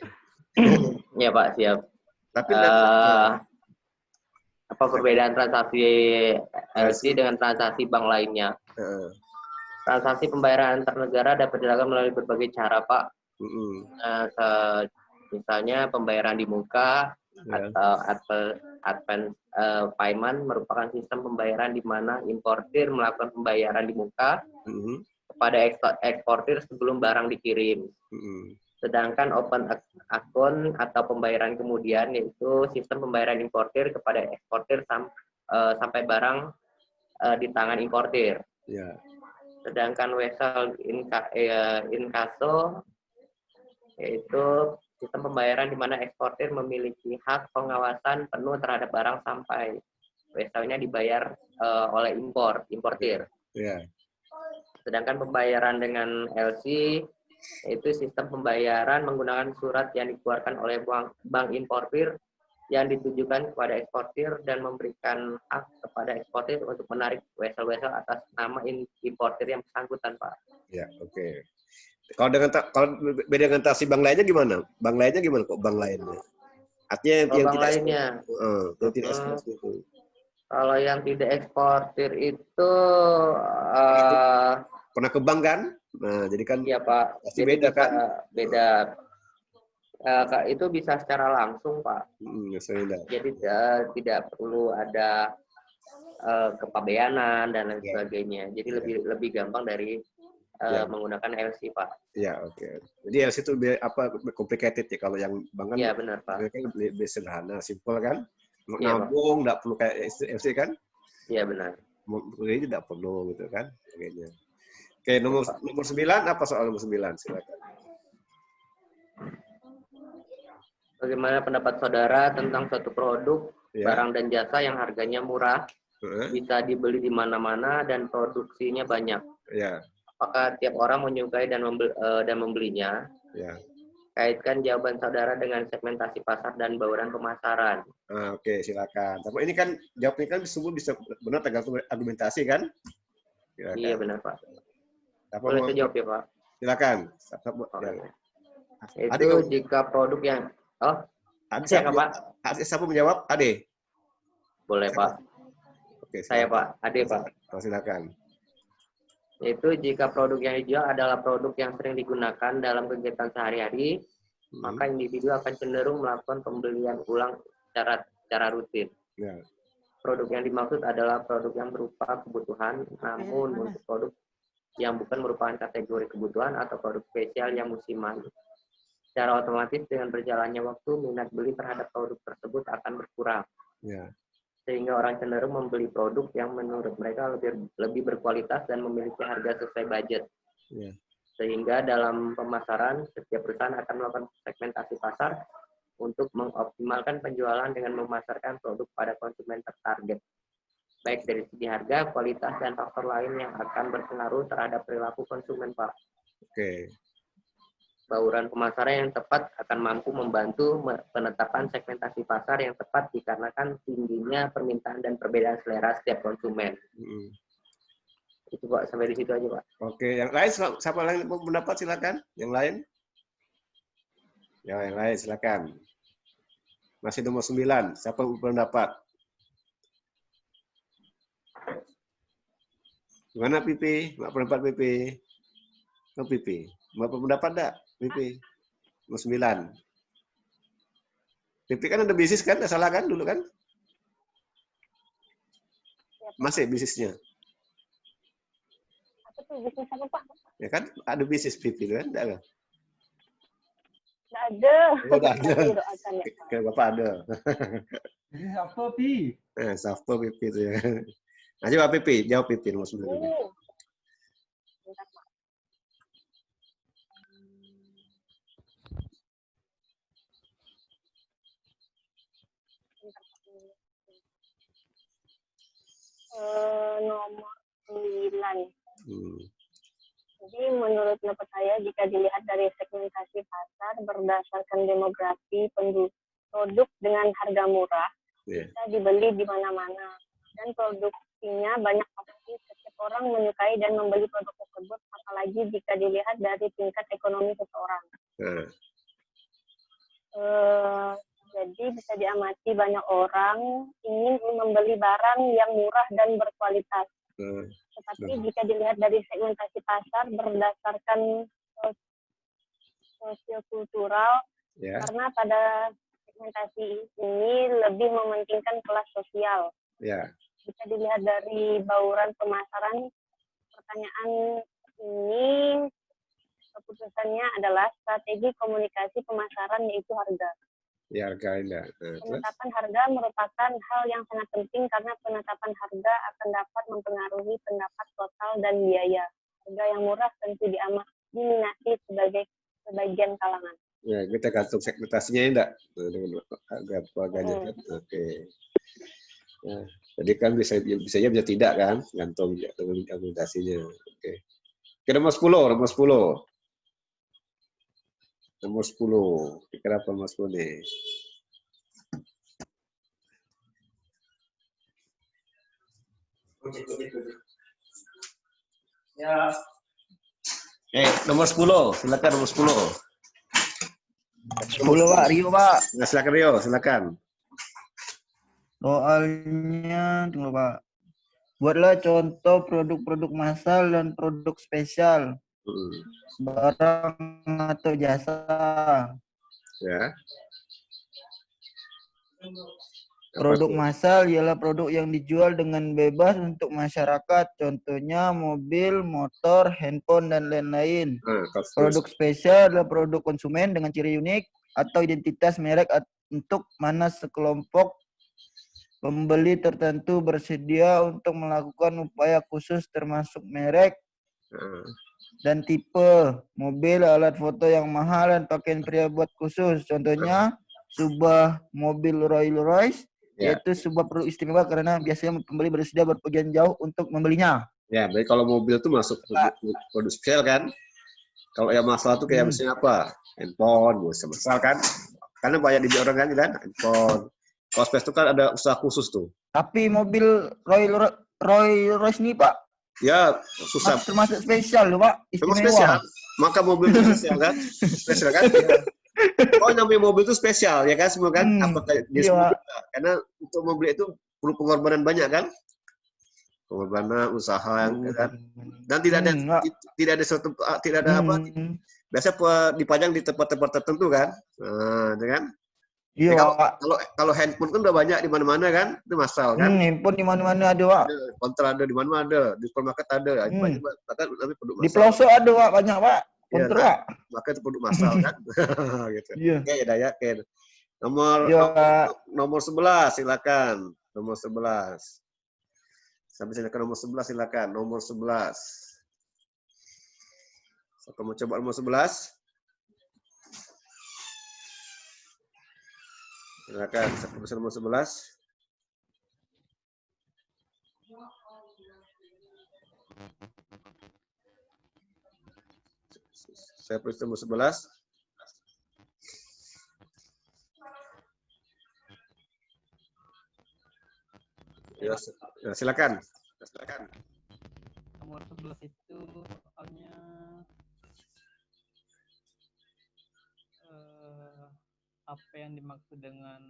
Ya Pak, siap. Tapi apa perbedaan transaksi LC dengan transaksi bank lainnya? Transaksi pembayaran antar negara dapat dilakukan melalui berbagai cara, Pak. Misalnya pembayaran di muka atau advance payment merupakan sistem pembayaran di mana importir melakukan pembayaran di muka kepada eksportir sebelum barang dikirim. Sedangkan open account atau pembayaran kemudian yaitu sistem pembayaran importir kepada eksportir sampai barang di tangan importir. Sedangkan vessel inkaso yaitu sistem pembayaran di mana eksportir memiliki hak pengawasan penuh terhadap barang sampai vesselnya dibayar oleh importir. Sedangkan pembayaran dengan LC yaitu sistem pembayaran menggunakan surat yang dikeluarkan oleh bank importir yang ditujukan kepada eksportir dan memberikan hak kepada eksportir untuk menarik vessel-vessel atas nama importir yang bersangkutan, Pak. Ya, oke. Kalau beda dengan transaksi bank lainnya gimana? Bank lainnya gimana kok bank lainnya? Artinya yang bank tidak lainnya. tidak eksportir itu. Kalau yang tidak eksportir itu Pernah ke bank kan? Nah, jadi kan iya Pak. pasti Jadi beda bisa, kan? Beda. Itu bisa secara langsung Pak. Jadi tidak perlu ada kepabeanan dan lain sebagainya. Jadi lebih gampang dari menggunakan LC Pak. Ya, oke. Jadi LC itu complicated ya, kalau yang bank kan? Iya benar Pak. Kan lebih sederhana, simple kan? Nabung nggak perlu kayak LC kan? Iya benar. Ini tidak perlu gitu kan? Kayaknya. Oke, nomor 9, apa soal nomor 9? Silakan. Bagaimana pendapat saudara tentang suatu produk, barang dan jasa yang harganya murah, bisa dibeli di mana-mana dan produksinya banyak? Apakah tiap orang menyukai dan membelinya? Kaitkan jawaban saudara dengan segmentasi pasar dan bauran pemasaran. Oke, silakan. Tapi ini kan jawabnya kan semua bisa benar tergantung argumentasi kan? Silakan. Iya benar Pak. Boleh saya jawab ya Pak? Silakan. Itu jika produk yang siapa menjawab? Ade. Boleh Pak. Oke, saya Pak. Ade Pak. Silakan. Itu jika produk yang dijual adalah produk yang sering digunakan dalam kegiatan sehari-hari, maka individu akan cenderung melakukan pembelian ulang secara rutin. Produk yang dimaksud adalah produk yang berupa kebutuhan, namun untuk produk yang bukan merupakan kategori kebutuhan atau produk spesial yang musiman. Secara otomatis dengan berjalannya waktu, minat beli terhadap produk tersebut akan berkurang. Sehingga orang cenderung membeli produk yang menurut mereka lebih berkualitas dan memiliki harga sesuai budget. Sehingga dalam pemasaran, setiap perusahaan akan melakukan segmentasi pasar untuk mengoptimalkan penjualan dengan memasarkan produk pada konsumen tertarget. Baik dari segi harga, kualitas, dan faktor lain yang akan berpengaruh terhadap perilaku konsumen, Pak. Oke. Bauran pemasaran yang tepat akan mampu membantu penetapan segmentasi pasar yang tepat dikarenakan tingginya permintaan dan perbedaan selera setiap konsumen. Itu Pak, sampai di situ aja Pak. Oke, yang lain siapa lain pendapat silakan? Yang lain? Ya, yang lain silakan. Masih nomor 9, siapa pendapat? Gimana Pipi? Mak pendapat Pipi? Oh, Pipi. Mak pendapat enggak? Pipi. Nomor 9. Pipi kan ada bisnis kan? Tidak salah kan dulu kan? Masih bisnisnya? Apa tuh bisnis apa Pak? Ya kan ada bisnis Pipi kan? Tidak ada? Tidak ada. Oh, tidak ada. Kayak Bapak ada. Bisnis apa Pi? Apa Pipi itu ya. Nah, coba Pipi, jawab Pipi nomor 9. Bentar, Pak. Nomor 9. Jadi menurut pendapat saya, jika dilihat dari segmentasi pasar berdasarkan demografi produk dengan harga murah, bisa dibeli di mana-mana. Dan produksinya banyak opsi, setiap orang menyukai dan membeli produk tersebut, apalagi jika dilihat dari tingkat ekonomi seseorang. Jadi bisa diamati banyak orang ingin membeli barang yang murah dan berkualitas. Tetapi jika dilihat dari segmentasi pasar berdasarkan sosiokultural, karena pada segmentasi ini lebih mementingkan kelas sosial. Jika dilihat dari bauran pemasaran, pertanyaan ini keputusannya adalah strategi komunikasi pemasaran yaitu harga. Harga enggak. Penetapan harga merupakan hal yang sangat penting karena penetapan harga akan dapat mempengaruhi pendapat total dan biaya. Harga yang murah tentu diminati sebagian kalangan. Ya, kita gantung segmentasinya enggak? Harganya. Oke. Nah, jadi kan bisa tidak kan? Gantung segmentasinya. Oke. Nomor 10. Nomor 10. Kira apa nomor 10 nih? Ya. Nomor 10. Silakan nomor 10. 10 Pak, Rio Pak. Nah, silakan Rio, silakan. Soalnya tunggu Pak. Buatlah contoh produk-produk massal dan produk spesial. Barang atau jasa. Ya. Produk massal ialah produk yang dijual dengan bebas untuk masyarakat. Contohnya mobil, motor, handphone, dan lain-lain. Produk spesial adalah produk konsumen dengan ciri unik atau identitas merek untuk mana sekelompok pembeli tertentu bersedia untuk melakukan upaya khusus termasuk merek dan tipe mobil, alat foto yang mahal, dan pakaian pria buat khusus. Contohnya sebuah mobil Rolls-Royce, yaitu sebuah produk istimewa karena biasanya pembeli bersedia berpergian jauh untuk membelinya. Ya, berarti kalau mobil itu masuk produk spesial kan? Kalau yang masalah tuh kayak misalnya apa? Handphone, bisa masalah kan? Karena banyak dibeli orang kan, handphone. Kalau spesial itu kan ada usaha khusus tuh. Tapi mobil Rolls-Royce ini Pak, ya susah. Termasuk spesial loh Pak, istimewa. Spesial. Maka mobil itu spesial kan? Spesial kan? Oh, namanya mobil itu spesial ya kan semua kan? Apakah dia karena untuk mobil itu perlu pengorbanan banyak kan? Pengorbanan, usaha kan? Dan tidak ada suatu apa? Biasa dipajang di tempat-tempat tertentu kan? Nah, kan? Iya. Kalau handphone kan udah banyak di mana-mana kan? Itu masalah kan? Handphone di mana-mana ada Pak. Kontra ada di mana-mana ada, di supermarket ada. Di pelosok ada Pak, banyak Pak. Kontra. Maka itu produk massal kan. Gitu. Iya. Oke, ya, oke. Nomor 11 silakan. Nomor 11. Sampai silakan nomor 11 silakan. Nomor 11. Siapa mau coba nomor 11? Silakan, siapa bisa nomor 11? Saya perlu nomor 11. Ya, silakan. Silakan. Nomor 11 itu soalnya apa yang dimaksud dengan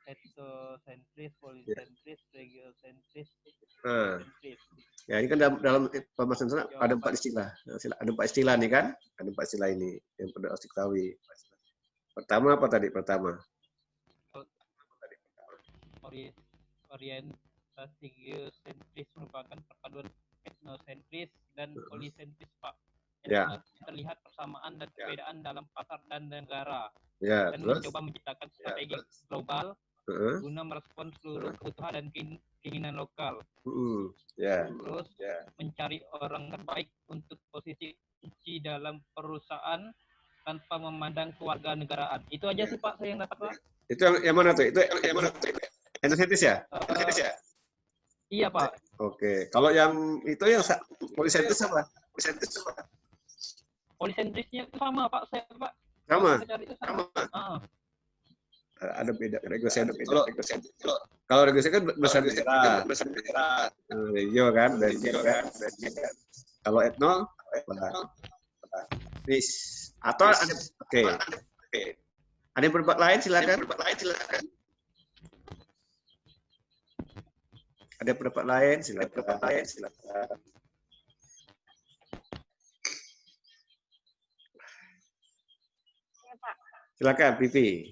etosentris, polisentris, regiosentris, sentris. Ya, ini kan dalam pembahasan sana ada 4 istilah. Ada 4 istilah nih kan? Ada 4 istilah ini yang perlu harus diketahui. Pertama apa tadi? Pertama. Orientasi geosentris merupakan perpaduan etnosentris dan polisentris, Pak. Ya. Terlihat persamaan dan perbedaan dalam pasar dan negara. Ya, dan mencoba menciptakan strategi global guna merespon seluruh kebutuhan dan keinginan lokal. Terus mencari orang terbaik untuk posisi kunci dalam perusahaan tanpa memandang kewarganegaraan. Itu aja sih Pak saya yang dapat Pak. Itu yang mana tuh? Itu yang mana tuh? Etnosentris ya? Etnosentris ya? Iya Pak. Oke. Kalau yang itu yang polisentris apa? Polisentris apa? Polisentrisnya itu sama Pak saya Pak. Sama. Sama. Ada beda regosentris. Kalau regosentris kan bersandera. Regio kan, kalau etno atau ada oke. Ada yang pendapat lain silakan. Ada pendapat lain silakan. Silakan Pipi.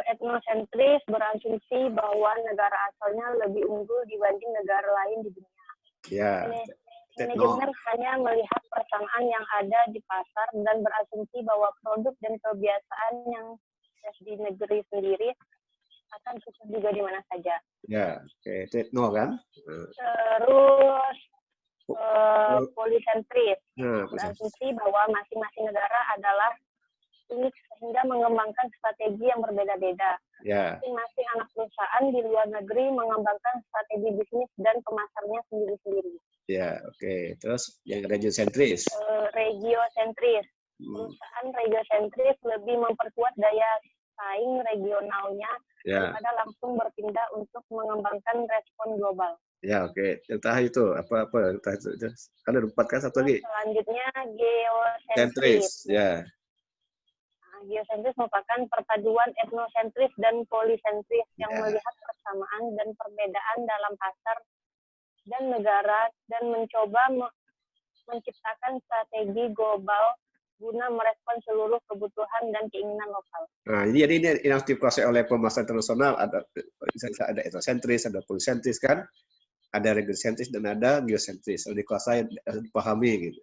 Etnosentris berasumsi bahwa negara asalnya lebih unggul dibanding negara lain di dunia. Ya. Manajemen hanya melihat persamaan yang ada di pasar dan berasumsi bahwa produk dan kebiasaan yang di negeri sendiri akan sukses juga di mana saja. Ya, oke. Etno kan? Terus polisentris berasumsi bahwa masing-masing negara adalah unik sehingga mengembangkan strategi yang berbeda-beda. Masing-masing anak perusahaan di luar negeri mengembangkan strategi bisnis dan pemasarnya sendiri-sendiri. Ya, oke. Terus yang regiosentris. Regiosentris. Perusahaan regiosentris lebih memperkuat daya saing regionalnya daripada langsung berpindah untuk mengembangkan respon global. Ya, oke. Entah itu apa entah itu. Kan ada 4 kan satu lagi. Selanjutnya geosentris. Ya. geosentris merupakan perpaduan etnosentris dan polisentris yang melihat persamaan dan perbedaan dalam pasar dan negara dan mencoba menciptakan strategi global guna merespon seluruh kebutuhan dan keinginan lokal. Nah, jadi ini yang dikuasai oleh pemasaran internasional, ada etnosentris, ada polisentris kan, ada regionsentris dan ada geosentris. Kalau dikuasai, dipahami gitu.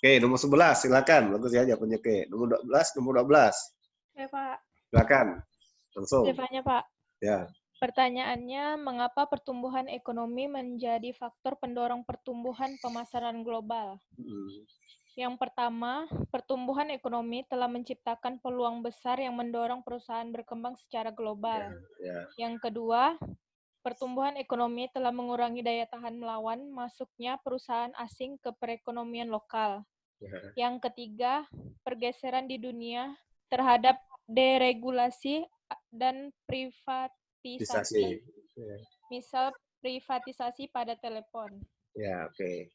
Oke, nomor 11 silakan. Bagus ya jawabannya. Oke, nomor 12. Ya, Pak. Silakan. Langsung. Stefanya, Pak. Ya. Pertanyaannya, mengapa pertumbuhan ekonomi menjadi faktor pendorong pertumbuhan pemasaran global? Yang pertama, pertumbuhan ekonomi telah menciptakan peluang besar yang mendorong perusahaan berkembang secara global. Yang kedua, pertumbuhan ekonomi telah mengurangi daya tahan melawan masuknya perusahaan asing ke perekonomian lokal. Yang ketiga, pergeseran di dunia terhadap deregulasi dan privatisasi. Misal privatisasi pada telepon. Ya, oke.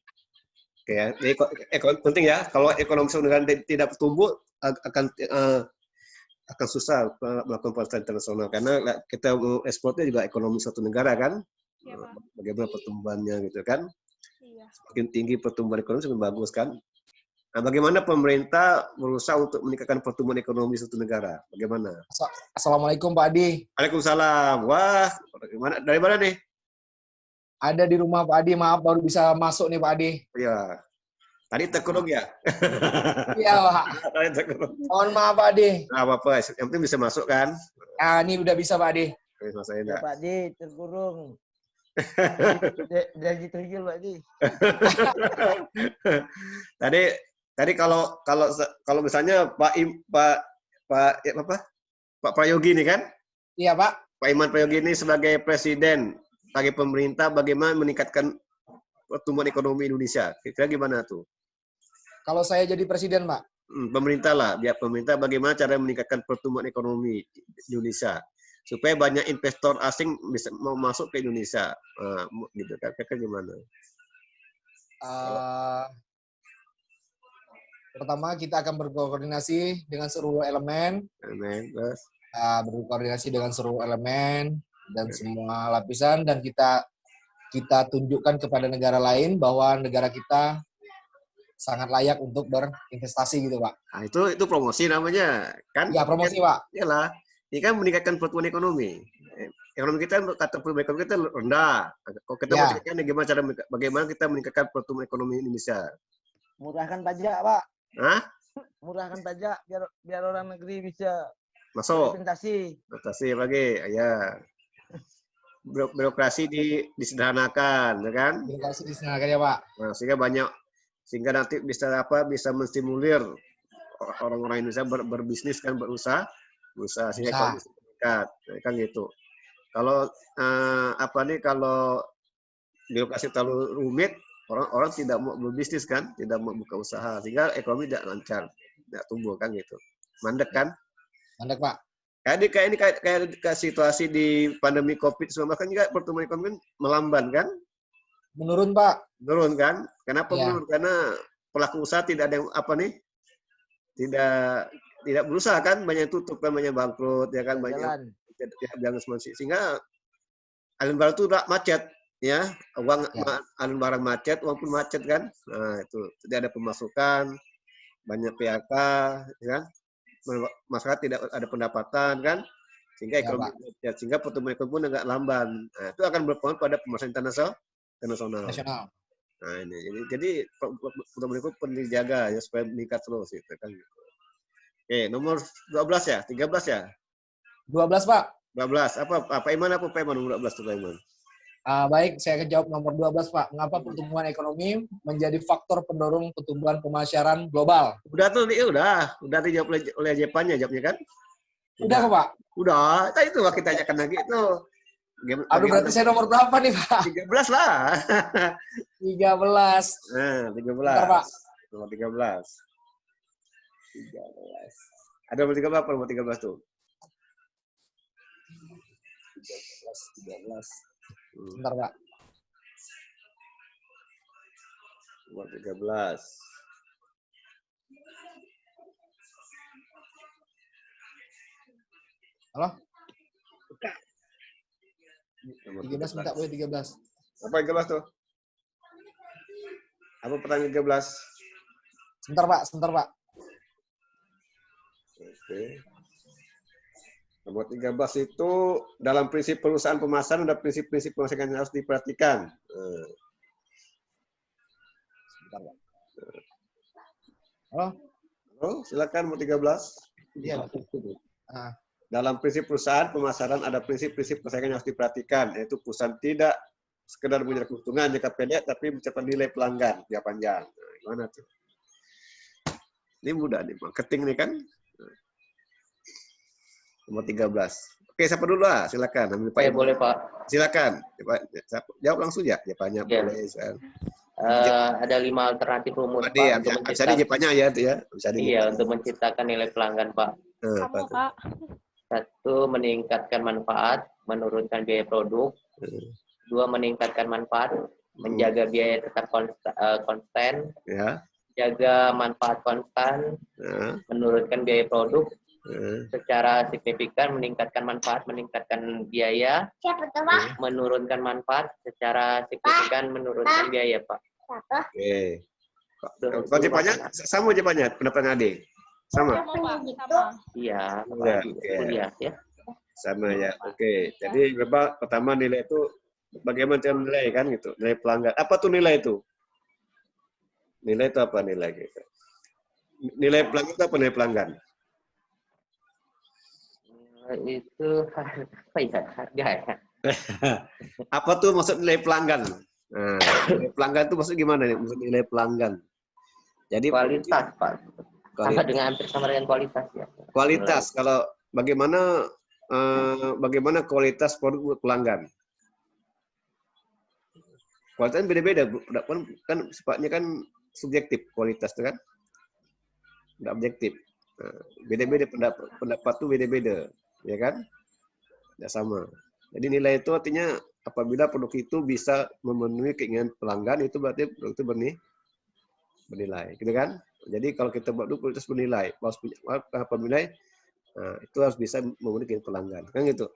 Oke ya, jadi penting ya. Kalau ekonomi negara tidak bertumbuh akan susah melakukan pasar internasional karena kita ekspornya juga ekonomi suatu negara kan. Ya, bagaimana pertumbuhannya gitu kan? Iya. Semakin tinggi pertumbuhan ekonomi semakin bagus kan. Nah, bagaimana pemerintah berusaha untuk meningkatkan pertumbuhan ekonomi suatu negara? Bagaimana? Assalamualaikum Pak Adi. Waalaikumsalam. Wah, dari mana nih? Ada di rumah Pak Adi, maaf baru bisa masuk nih Pak Adi. Iya. Tadi terkurung ya? Iya Pak. Mohon maaf Pak Adi. Nah, apa-apa, yang penting bisa masuk kan? Ah, ini udah bisa Pak Adi. Ya, Pak Adi, terkurung. Dari tergil Pak Adi. Tadi kalau misalnya Pak Prayogi nih kan? Iya Pak. Pak Iman Prayogi ini sebagai presiden, sebagai pemerintah, bagaimana meningkatkan pertumbuhan ekonomi Indonesia? Kira-kira gimana tuh? Kalau saya jadi presiden, Pak? Pemerintah lah, biar pemerintah bagaimana cara meningkatkan pertumbuhan ekonomi Indonesia supaya banyak investor asing bisa mau masuk ke Indonesia, gitu kan? Kira-kira gimana? Pertama kita akan berkoordinasi dengan seluruh elemen. Berkoordinasi dengan seluruh elemen dan semua lapisan dan kita tunjukkan kepada negara lain bahwa negara kita sangat layak untuk berinvestasi gitu Pak. Nah, itu promosi namanya kan? Ya promosi Pak. Iyalah, ini kan meningkatkan pertumbuhan ekonomi. Ekonomi kita kata pertumbuhan ekonomi kita rendah. Kalau kita meningkatkan bagaimana kita meningkatkan pertumbuhan ekonomi Indonesia? Murahkan pajak Pak. Hah? Murahkan pajak biar orang negeri bisa masuk. Investasi lagi, ya. Birokrasi disederhanakan, ya kan? Birokrasi disederhanakan ya Pak. Nah, sehingga nanti bisa menstimulir orang-orang Indonesia berbisnis kan, berusaha sehingga ekonomi meningkat, kan gitu. Kalau kalau birokrasi terlalu rumit, orang tidak mau berbisnis kan, tidak mau buka usaha, sehingga ekonomi tidak lancar, tidak tumbuh kan gitu. Mandek kan? Mandek Pak. Kayak situasi di pandemi COVID-19 kan juga pertumbuhan ekonomi melamban kan? Menurun Pak. Menurun kan? Kenapa menurun? Karena pelaku usaha tidak ada yang tidak berusaha kan, banyak tutup kan, banyak bangkrut ya kan, banyak sehingga alun barang itu macet ya, alun barang macet, uang pun macet kan. Nah, itu tidak ada pemasukan, banyak PHK ya kan. Masyarakat tidak ada pendapatan kan, sehingga ekonomi sehingga pertumbuhan ekonomi pun agak lamban. Nah, itu akan berpengaruh pada pemasaran internasional. Nah, ini jadi pertumbuhan ekonomi perlu dijaga ya supaya meningkat terus gitu kan. Oke, nomor 12 ya, 13 ya? 12 Pak. 12 apa Iman nomor 12 tuh Pak Iman? Baik, saya akan jawab nomor 12 Pak. Mengapa pertumbuhan ekonomi menjadi faktor pendorong pertumbuhan pemasaran global? Udah dijawab oleh Jepannya jawabnya kan? Udah kok Pak? Udah, itu Pak kita tanyakan lagi itu. Aduh berarti saya nomor berapa nih Pak? 13 lah. 13. Nah, 13. Bentar, Pak. Nomor 13. Ada nomor 13 apa nomor 13 tuh? 13. Bentar Pak. Nomor 13. Halo? 13 minta boleh 13. Apa 13 tuh? Apa pertanyaan 13? Sebentar Pak. Oke. Nomor 13 itu dalam prinsip perusahaan pemasaran ada prinsip-prinsip pemasaran yang harus diperhatikan. Sebentar Pak. Halo? Halo, silakan nomor 13. Iya. Dalam prinsip perusahaan pemasaran ada prinsip-prinsip pemasaran yang harus diperhatikan, yaitu perusahaan tidak sekedar mengejar keuntungan jangka pendek, tapi mencapai nilai pelanggan jangka panjang. Nah, gimana tuh? Ini mudah nih, marketing nih kan. Nomor 13. Oke, siapa dulu lah? Silakan. Boleh Pak. Silakan. Jawab langsung ya. Jawabannya boleh. Ada 5 alternatif rumus Pak. Untuk menciptakan Jepangnya ya itu ya. Iya, untuk menciptakan nilai pelanggan Pak. Kamu Pak. 1, meningkatkan manfaat, menurunkan biaya produk. 2, meningkatkan manfaat, menjaga biaya tetap konstan. Ya. Jaga manfaat konstan, menurunkan biaya produk. Secara signifikan meningkatkan manfaat, meningkatkan biaya. Menurunkan manfaat, secara signifikan menurunkan biaya, Pak. Oke. Kalau jawabannya sama jawabannya, pendapat Ade. Sama. Iya, kuliah ya. Sama ya. Oke. Jadi pertama nilai itu bagaimana cara menilai kan gitu. Nilai pelanggan. Apa tuh nilai itu? Nilai itu apa nilai gitu? Nilai pelanggan itu apa nilai pelanggan? Itu harga ya. Apa tuh maksud nilai pelanggan? Nah, nilai pelanggan itu maksud gimana nih? Maksud nilai pelanggan. Jadi kualitas, Pak. Sama dengan kualitas ya. Kualitas. Kalau bagaimana kualitas produk pelanggan? Kualitas beda-beda, kan sifatnya kan subjektif kualitas itu kan, tidak objektif. Beda-beda pendapat tuh beda-beda. Ya kan? Tidak sama. Jadi nilai itu artinya apabila produk itu bisa memenuhi keinginan pelanggan, itu berarti produk itu bernilai. Gitu kan? Jadi kalau kita buat dulu kualitas bernilai, apabila itu harus bisa memenuhi keinginan pelanggan. Kan gitu.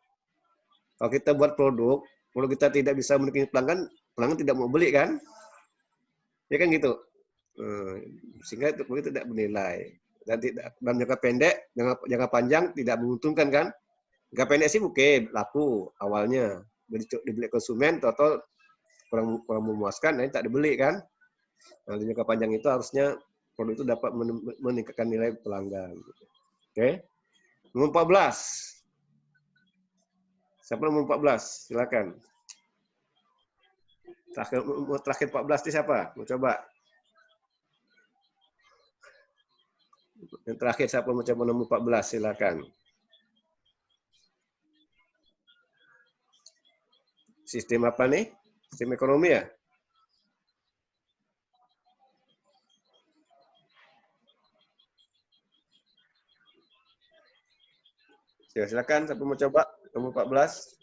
Kalau kita buat produk kita tidak bisa memenuhi pelanggan tidak mau beli kan? Ya kan gitu. Sehingga itu tidak bernilai. Dan dalam jangka pendek, jangka panjang tidak menguntungkan kan? Jangka pendek sih oke, laku awalnya. Dibeli konsumen, total kurang memuaskan, nanti tak dibeli kan? Nah, di jangka panjang itu harusnya produk itu dapat meningkatkan nilai pelanggan. Oke. Nomor 14. Siapa nomor 14? Silakan. Terakhir 14 itu siapa? Mau coba? Yang terakhir siapa mau coba nomor 14? Silakan. Sistem apa nih? Sistem ekonomi ya? Silakan, siapa mau coba? Nomor 14.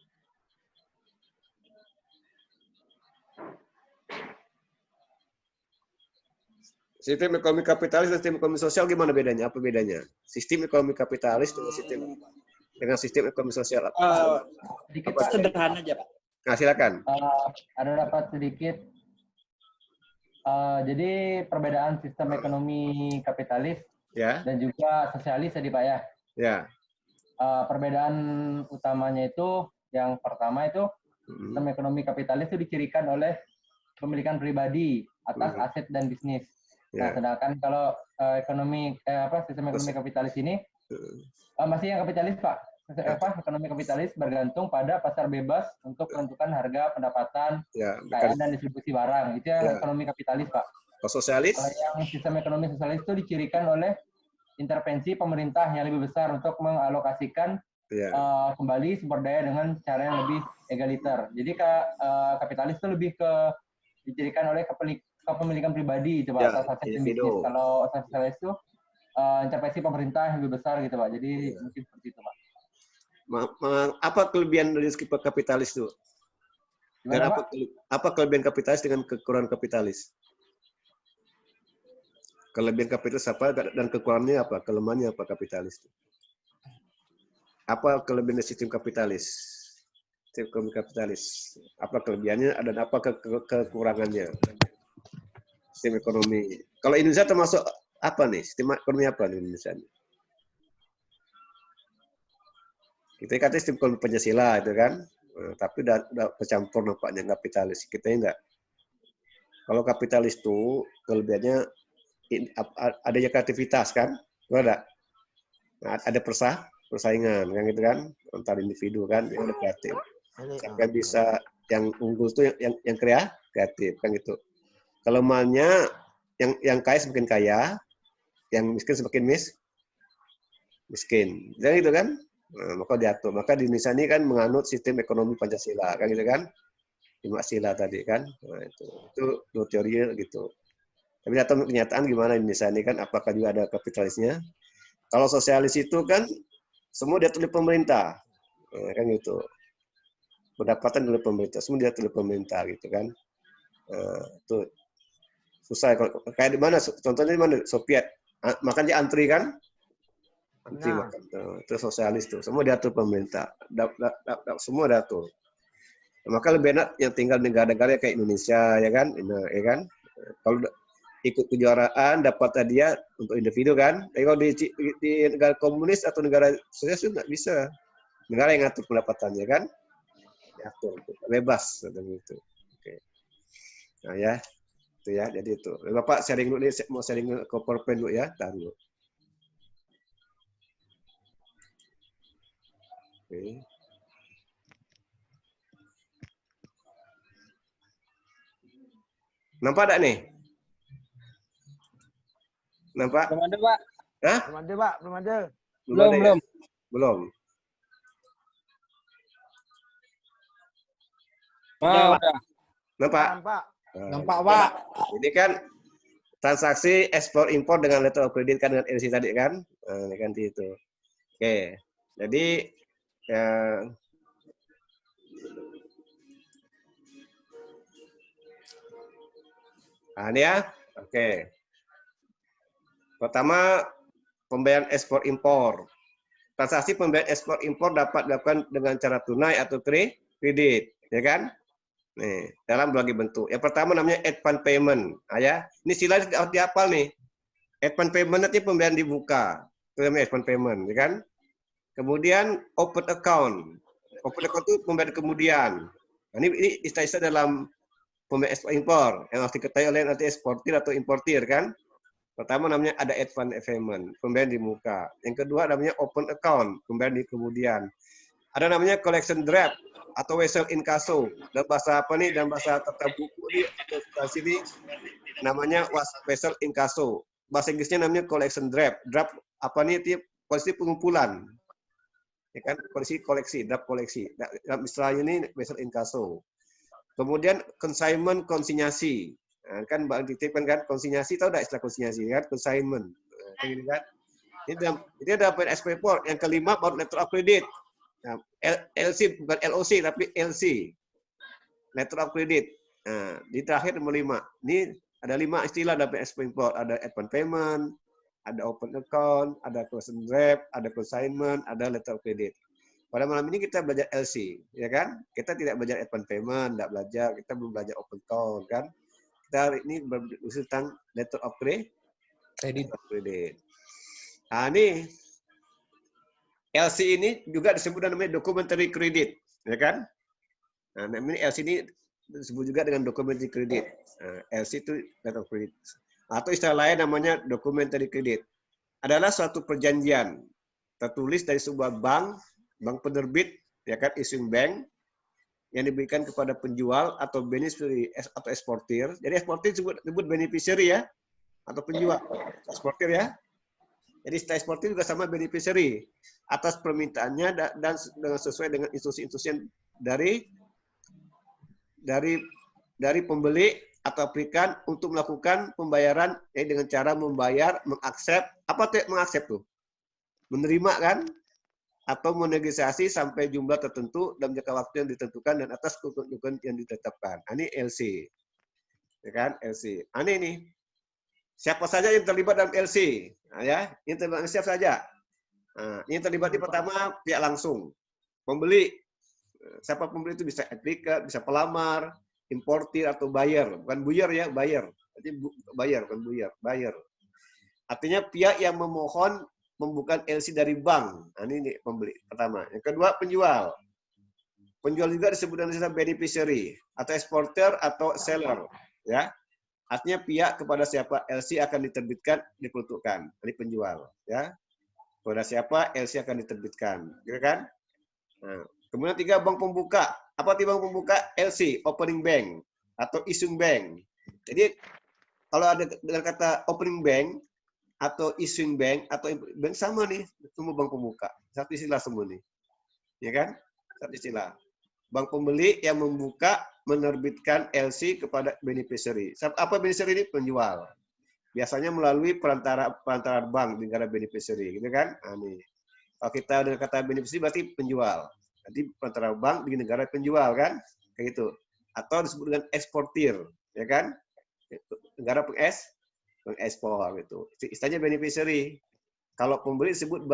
Sistem ekonomi kapitalis dan sistem ekonomi sosial gimana bedanya? Apa bedanya? Sistem ekonomi kapitalis dengan sistem ekonomi sosial. Sedikit sederhana aja, Pak. Nah, silakan. Ada dapat sedikit. Jadi perbedaan sistem ekonomi kapitalis dan juga sosialis tadi Pak ya. Ya. Perbedaan utamanya itu yang pertama itu sistem ekonomi kapitalis itu dicirikan oleh pemilikan pribadi atas aset dan bisnis. Nah, sedangkan kalau sistem ekonomi kapitalis ini masih yang kapitalis Pak. Ekonomi kapitalis bergantung pada pasar bebas untuk menentukan harga, pendapatan, kekayaan dan distribusi barang. Itu ekonomi kapitalis Pak. Sosialis? Kalau yang sistem ekonomi sosialis itu dicirikan oleh intervensi pemerintah yang lebih besar untuk mengalokasikan kembali sumber daya dengan cara yang lebih egaliter. Jadi kapitalis itu lebih dicirikan oleh kepemilikan pribadi itu Pak, atas aset dan bisnis. Kalau sosialis itu intervensi pemerintah yang lebih besar gitu Pak. Jadi mungkin seperti itu Pak. Apa kelebihan dari kapitalis itu? Dan apa kelebihan kapitalis dengan kekurangan kapitalis? Kelebihan kapitalis apa dan kekurangannya apa? Kelemahannya apa kapitalis itu? Apa kelebihan sistem kapitalis? Sistem ekonomi kapitalis. Apa kelebihannya dan apa kekurangannya? Sistem ekonomi. Kalau Indonesia termasuk apa nih? Sistem ekonomi apa di Indonesia? Kita kata sistem ekonomi Pancasila itu kan, tapi udah bercampur nampaknya kapitalis. Kita enggak. Kalau kapitalis itu kelebihannya adanya kreativitas kan, ada. Nah, ada persaingan kan gitu kan antar individu kan yang ada kreatif. Siapa bisa yang unggul itu yang kreatif kan gitu. Kelemahannya yang kaya semakin kaya, yang miskin semakin miskin. Dan gitu kan. Nah, maka diatur. Maka di Indonesia ini kan menganut sistem ekonomi Pancasila kan gitu kan. 5 sila tadi kan. Nah, itu dua teori gitu. Tapi kenyataan gimana Indonesia ini kan apakah juga ada kapitalisnya? Kalau sosialis itu kan semua diatur oleh pemerintah. Nah, kan gitu. Pendapatan oleh pemerintah, semua diatur oleh pemerintah gitu kan. Itu susah kayak di mana contohnya di mana Soviet makan dia antri kan antri makan itu sosialis tuh semua diatur pemerintah semua diatur maka lebih enak yang tinggal negara-negara kayak Indonesia ya kan kalau ikut kejuaraan dapat hadiah untuk individu kan tapi kalau di negara komunis atau negara sosialis itu nggak bisa negara yang ngatur pendapatannya kan diatur bebas gitu oke. Nah ya itu ya, jadi itu. Bapak sharing dulu nih, mau sharing ke PowerPoint dulu ya, tahan dulu. Oke. Nampak tak nih? Nampak? Belum ada, Pak. Hah? Belum ada, Pak. Belum ada. Belum. Ya? Belum. Nah, udah. Nampak? Nampak, Pak. Ini kan transaksi ekspor impor dengan letter of credit kan dengan LC tadi kan? Nah, ini kan itu. Oke. Jadi ya nah, ini ya. Oke. Pertama, pembayaran ekspor impor. Transaksi pembayaran ekspor impor dapat dilakukan dengan cara tunai atau kredit, ya kan? Nih, dalam berbagai bentuk. Yang pertama namanya advance payment. Nah, ya. Ini sila harus dihafal nih. Advance payment nanti pembayaran dibuka. Itu namanya advance payment, ya kan? Kemudian open account. Open account itu pembayaran kemudian. Nah, ini istilah-istilah dalam pembayaran ekspor impor yang harus diketahui oleh nanti eksportir atau importir kan. Pertama namanya ada advance payment, pembayaran di muka. Yang kedua namanya open account, pembayaran di kemudian. Ada namanya collection draft atau wesel inkasso. Dalam bahasa apa nih? Dalam bahasa tata buku di sini namanya wesel inkasso. Bahasa Inggrisnya namanya collection draft. Draft apa nih? Koleksi pengumpulan. Ya kan? Koleksi, draft koleksi. Dalam istilahnya ini wesel inkasso. Kemudian consignment konsinyasi. Nah, kan Mbak dititipkan kan konsinyasi, tahu enggak istilah konsinyasi kan? Consignment. Nah, ini kan. Ini ada ekspor. Yang kelima baru letter of credit. Nah, LC bukan LOC tapi LC, letter of credit. Nah, di terakhir nomor 5. Ini ada 5 istilah dalam ekspor import. Ada advance payment, ada open account, ada collection draft, ada consignment, ada letter of credit. Pada malam ini kita belajar LC, ya kan? Kita tidak belajar advance payment, tidak belajar. Kita belum belajar open account, kan? Kita hari ini berusaha tentang letter of credit. Nah, ini LC ini juga disebut namanya documentary credit, ya kan? Nah, namanya LC ini disebut juga dengan documentary credit. Nah, LC itu letter of credit. Atau istilah lain namanya documentary credit. Adalah suatu perjanjian tertulis dari sebuah bank penerbit, ya kan, issuing bank yang diberikan kepada penjual atau beneficiary atau eksportir. Jadi eksportir disebut beneficiary ya, atau penjual, eksportir ya. Jadi setelah eksportir juga sama beneficiary atas permintaannya dan sesuai dengan instruksi-instruksi dari pembeli atau aplikan untuk melakukan pembayaran dengan cara membayar, mengaksep, apa tuh mengaksep tuh? Menerima kan? Atau menegosiasi sampai jumlah tertentu dalam jangka waktu yang ditentukan dan atas ketentuan yang ditetapkan. Ini LC. Ya kan? LC. Ini nih. Siapa saja yang terlibat dalam LC? Nah, ya, yang terlibat siapa saja? Nah, ini terlibat pertama pihak langsung, pembeli. Siapa pembeli itu bisa aplikat, bisa pelamar, importir atau buyer, bukan buyer ya, buyer. Jadi buyer, bukan buyer, buyer. Artinya pihak yang memohon membuka LC dari bank. Nah, ini pembeli pertama. Yang kedua penjual. Penjual juga disebut dengan beneficiary atau exporter atau seller, ya. Artinya pihak kepada siapa LC akan diterbitkan, diperuntukkan. Ini penjual, ya. Kepada siapa LC akan diterbitkan, gitu kan? Nah, kemudian 3 bank pembuka. Apa itu bank pembuka? LC, opening bank atau issuing bank. Jadi kalau ada dengan kata opening bank atau issuing bank atau bank sama nih, semua bank pembuka. Satu istilah semua nih, ya kan? Satu istilah. Bank pembeli yang membuka menerbitkan LC kepada beneficiary. Apa beneficiary ini? Penjual. Biasanya melalui perantara bank di negara beneficiary, gitu kan? Nah, nih. Kalau kita dengan kata beneficiary berarti penjual. Jadi perantara bank di negara penjual kan? Kayak gitu. Atau disebut dengan eksportir, ya kan? Negara pengekspor gitu. Istilahnya beneficiary. Kalau pembeli disebut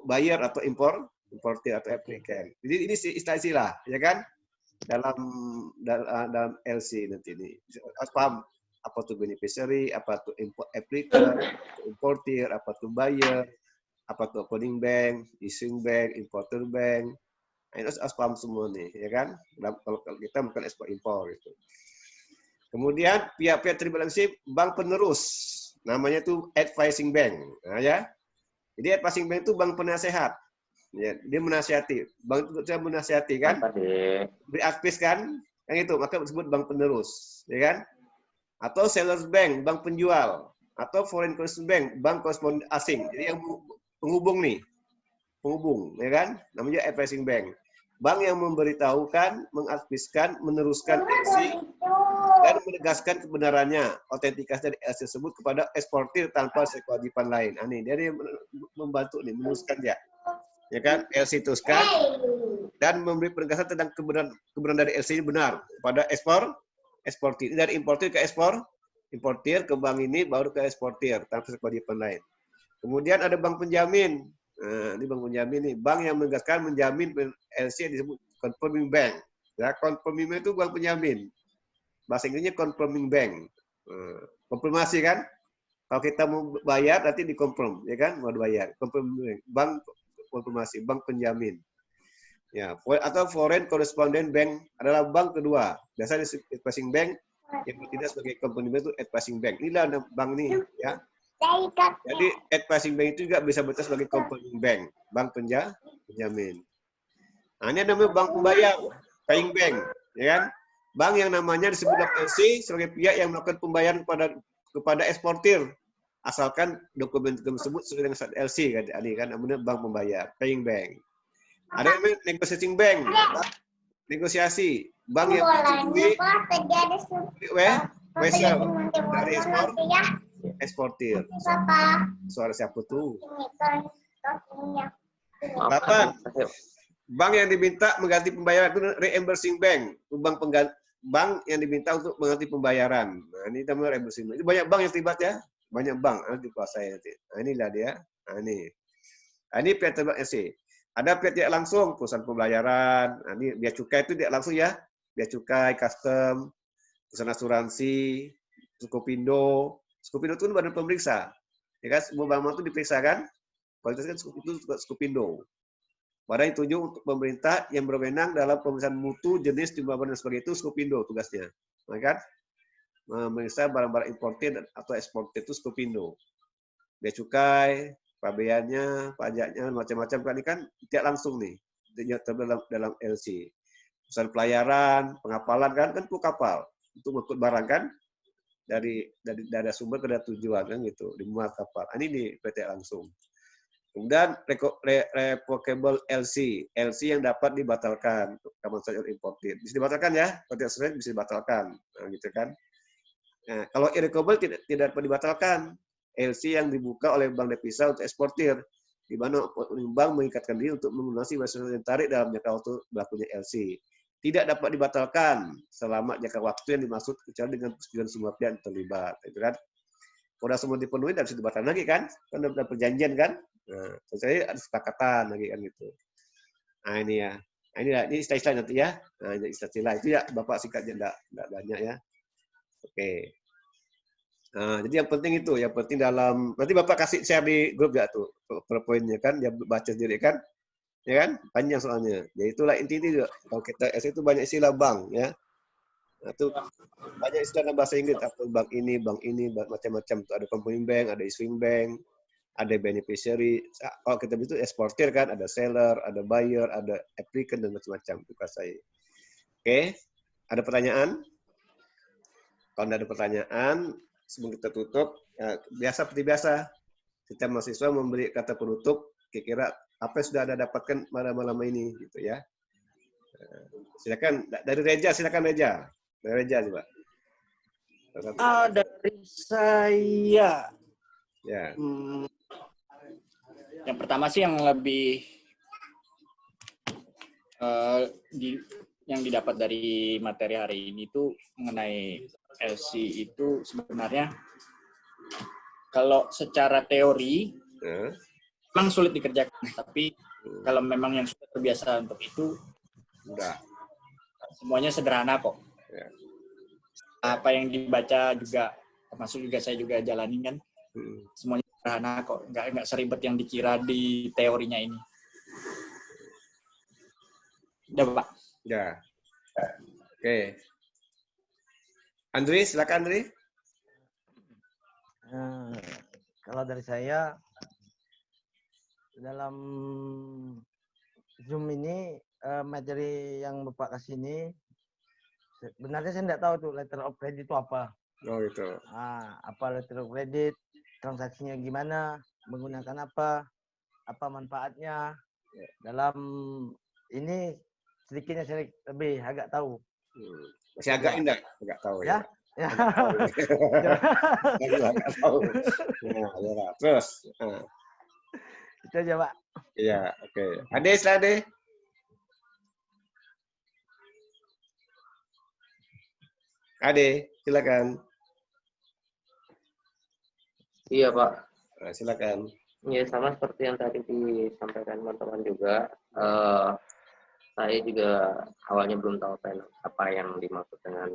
buyer atau importir atau applicant. Jadi ini istilah-istilah, ya kan? Dalam LC nanti ini. Harus paham apa tuh beneficiary, apa tuh applicant, importir, apa tuh buyer, apa tuh opening bank, issuing bank, importer bank. Nah, ini harus paham semua nih, ya kan? Kalau kita bukan ekspor impor gitu. Kemudian pihak-pihak terlibat bank penerus, namanya tuh advising bank, nah, ya. Jadi advising bank itu bank penasehat, ya, dia menasihati, bank itu saya menasihati kan, beri advice kan, yang itu maka disebut bank penerus, ya kan? Atau sellers bank, bank penjual, atau foreign correspondent bank, bank koresponden asing, jadi yang penghubung nih, penghubung, ya kan? Namanya advising bank. Bank yang memberitahukan, mengadviskan, meneruskan LC, dan menegaskan kebenarannya, otentikasi dari LC tersebut kepada eksportir tanpa kewajiban lain. Nah, nih, dia membantu nih, meneruskan dia. Ya kan? LC teruskan, dan memberi penegasan tentang kebenaran dari LC ini benar kepada eksportir. Dari importir ke importir ke bank ini, baru ke eksportir tanpa kewajiban lain. Kemudian ada bank penjamin. Nah, ini bank penjamin nih, bank yang menegaskan menjamin LC disebut confirming bank. Ya, confirming bank itu bank penjamin. Bahasa Inggrisnya confirming bank. Konfirmasi kan? Kalau kita mau bayar nanti dikonfirm, ya kan? Mau bayar. Confirming bank konfirmasi, bank penjamin. Ya, atau foreign correspondent bank adalah bank kedua. Biasanya advising bank yang tidak sebagai company bank itu advising bank. Inilah bank nih, ya. Jadi advising bank itu juga bisa berarti sebagai company bank, bank penjamin. Nah, ini namanya bank pembayar, paying bank, ya kan? Bank yang namanya disebut LC sebagai pihak yang melakukan pembayaran kepada eksportir, asalkan dokumen tersebut sesuai dengan LC kan, namanya bank pembayar, paying bank. Ada namanya negotiating bank, negosiasi, bank yang mencuri vessel dari eksportir. Suara siapa tuh? 8. Bank yang diminta mengganti pembayaran itu reimbursing bank. Bank yang diminta untuk mengganti pembayaran. Nah, ini namanya reimbursing bank. Itu banyak bank yang terlibat ya. Banyak bank nanti dikuasai nanti. Nah, inilah dia. Nah, ini. Nah, ini pihak terlibat LC. Ada pihak tidak langsung, perusahaan pembayaran. Nah, ini bea cukai itu tidak langsung ya. Bea cukai, custom, perusahaan asuransi, Skupindo. Skupindo itu badan pemeriksa, ya kan? Semua bank itu diperiksa kan? Kualitasnya itu Skupindo. Badan yang ditunjuk untuk pemerintah yang berwenang dalam pemeriksaan mutu, jenis, jumlah barang dan sebagainya itu Skupindo tugasnya, ya kan? Memeriksa barang-barang importir atau eksportir itu Skupindo. Bea cukai, pabeannya, pajaknya, macam-macam kan ini kan tidak langsung nih, tidak dalam LC. Perusahaan pelayaran, pengapalan kan perlu kapal untuk mengangkut barang kan? Dari sumber ke tujuan kan gitu, di muat kapal. Ini di PT langsung. Kemudian revocable LC yang dapat dibatalkan untuk keamanan importir. Bisa dibatalkan ya, kalau tidak bisa dibatalkan, nah, gitu kan. Nah, kalau irrevocable tidak dapat dibatalkan. LC yang dibuka oleh bank devisa untuk eksportir, di mana bank mengikatkan diri untuk melunasi wajib yang tarik dalam jangka waktu berlakunya LC. Tidak dapat dibatalkan selama jangka waktu yang dimaksud kecuali dengan persetujuan semua pihak yang terlibat, itu kan. Kalau semua dipenuhi tidak bisa dibatalkan lagi kan? Kan ada perjanjian kan? Nah, saya ada kesepakatan lagi kan gitu. Nah ini ya. Nah, ini istilah-istilah nanti ya. Nah, ini istilah-istilah itu ya Bapak singkatnya enggak banyak ya. Oke. Nah, jadi yang penting itu, yang penting dalam nanti Bapak kasih share di grup ya tuh PowerPoint-nya kan, dia baca sendiri kan. Ya kan? Panjang soalnya. Ya itulah intinya juga. Kalau kita S itu banyak istilah bank ya. Nah, itu banyak istilah bahasa Inggris apa bank ini, macam-macam tuh ada component bank, ada issuing bank, ada beneficiary. Kalau kita itu eksportir kan, ada seller, ada buyer, ada applicant dan macam-macam itu saya. Oke, ada pertanyaan? Kalau tidak ada pertanyaan, sebelum kita tutup, ya, seperti biasa kita mahasiswa memberi kata penutup. Kira-kira apa yang sudah Anda dapatkan malam ini, gitu ya. Silakan dari Reja, silakan Reja. Dari Reja coba. Dari saya. Ya. Yang pertama sih yang lebih yang didapat dari materi hari ini itu mengenai LC itu sebenarnya kalau secara teori memang sulit dikerjakan, tapi kalau memang yang sudah terbiasa untuk itu, semuanya sederhana kok. Ya. Apa yang dibaca juga, termasuk juga saya juga jalani kan, semuanya sederhana kok, nggak seribet yang dikira di teorinya ini. Udah Pak? Ya. Oke. Andri, silakan Andri. Kalau dari saya, dalam Zoom ini materi yang Bapak kasih ini sebenarnya saya tidak tahu tuh letter of credit itu apa. Oh gitu. Apa letter of credit, transaksinya gimana, menggunakan apa manfaatnya. Dalam ini sedikitnya saya lebih agak tahu. Masih agak indah, agak tahu ya. Ya. Agak tahu. Ya, terus. Itu aja, Pak. Iya, oke. Ade, Ade. Ade, silakan. Iya, Pak. Nah, silakan. Ya, sama seperti yang tadi disampaikan teman-teman juga. Saya juga awalnya belum tahu apa yang dimaksud dengan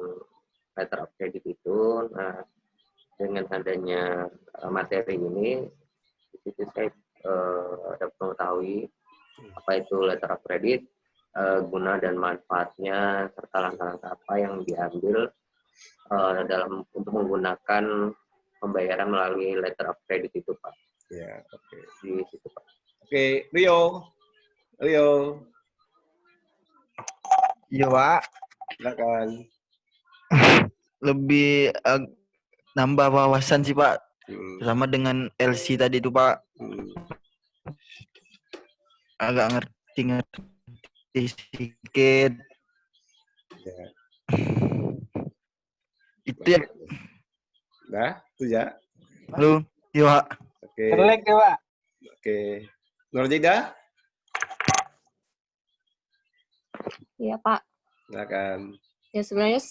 letter of credit itu. Nah, dengan adanya materi ini, di situ saya dapat mengetahui apa itu letter of credit, guna dan manfaatnya, serta langkah-langkah apa yang diambil dalam untuk menggunakan pembayaran melalui letter of credit itu, Pak. Ya, oke. Di situ, Pak. Oke, Rio. Iya, Pak. Silakan. Lebih nambah wawasan sih, Pak. Sama dengan LC tadi itu, Pak. Agak ngerti sedikit. Ya. Itu ya. Nah, itu ya. Halo, iya, Pak. Oke. Selek ya, Pak. Oke. Nurjida? Iya, Pak. Silakan. Ya sebenarnya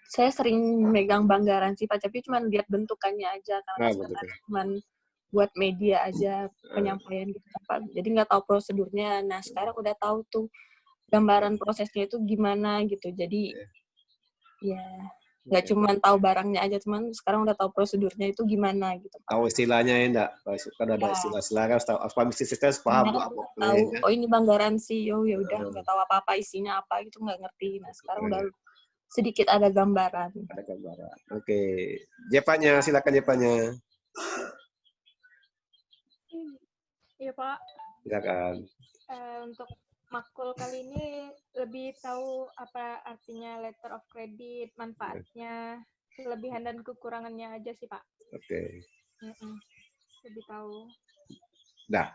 saya sering megang bank garansi, Pak, tapi cuma lihat bentukannya aja karena sebenarnya cuma buat media aja penyampaian gitu, Pak. Jadi nggak tahu prosedurnya. Nah, sekarang udah tahu tuh gambaran prosesnya itu gimana gitu. Jadi ya nggak cuma tahu barangnya aja, cuman sekarang udah tahu prosedurnya itu gimana gitu, Pak. Tahu istilahnya ya enggak? Kan ada istilah-istilah kan tahu apa bisnisnya paham apa. Tahu, oh ini bank garansi, oh ya udah nggak tahu apa-apa isinya apa gitu, nggak ngerti. Nah, sekarang udah sedikit ada gambaran. Ada gambaran. Oke. Jepanya, silakan Jepanya. Iya, Pak. Silakan. Untuk makul kali ini lebih tahu apa artinya letter of credit, manfaatnya, kelebihan dan kekurangannya aja sih, Pak. Oke. Lebih tahu. Dah.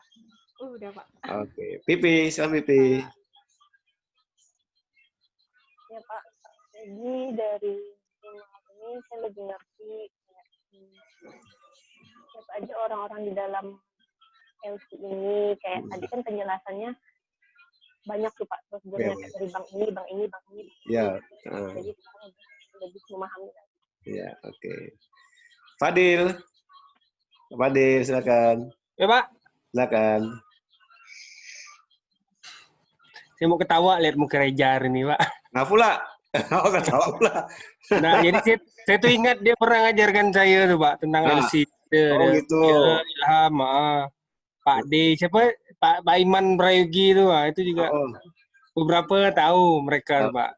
Udah, Pak. Oke. Pipi, silakan Pipi. Ya, Pak. Jadi dari ini saya lebih ngerti siapa aja orang-orang di dalam LC ini. Kayak tadi kan penjelasannya banyak tuh, Pak, prosedurnya dari bank ini. Ya. Jadi sekarang lebih memahami. Ya, oke. Fadil, silakan. Ya, Pak. Silakan. Saya mau ketawa lihat muka Rejar ini, Pak. Nah pula. Oh, ketawa pula. Nah, jadi saya tuh ingat dia pernah ngajarkan saya tuh, Pak, tentang LC. Oh gitu. Ilham, Pak D, siapa? Pak Iman Prayogi itu, itu juga beberapa tahu mereka, Pak.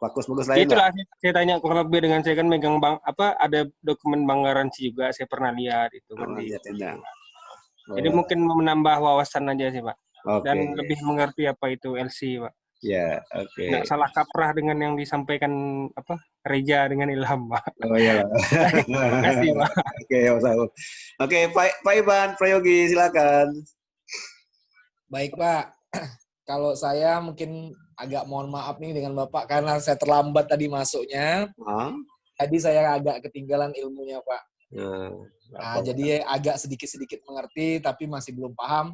Bagus lain. Itulah saya tanya kalau lebih dengan saya kan megang ada dokumen bank garansi juga, saya pernah lihat itu kan. Jadi mungkin menambah wawasan aja sih, Pak. Dan lebih mengerti apa itu LC, Pak. Ya, oke. Nggak salah kaprah dengan yang disampaikan Reja dengan Ilham, Pak. Oh iya. Terima kasih, Pak. Oke, Pak Iban Prayogi, silakan. Baik, Pak. Kalau saya mungkin agak mohon maaf nih dengan Bapak karena saya terlambat tadi masuknya. Jadi saya agak ketinggalan ilmunya, Pak. Nah, jadi agak sedikit-sedikit mengerti tapi masih belum paham.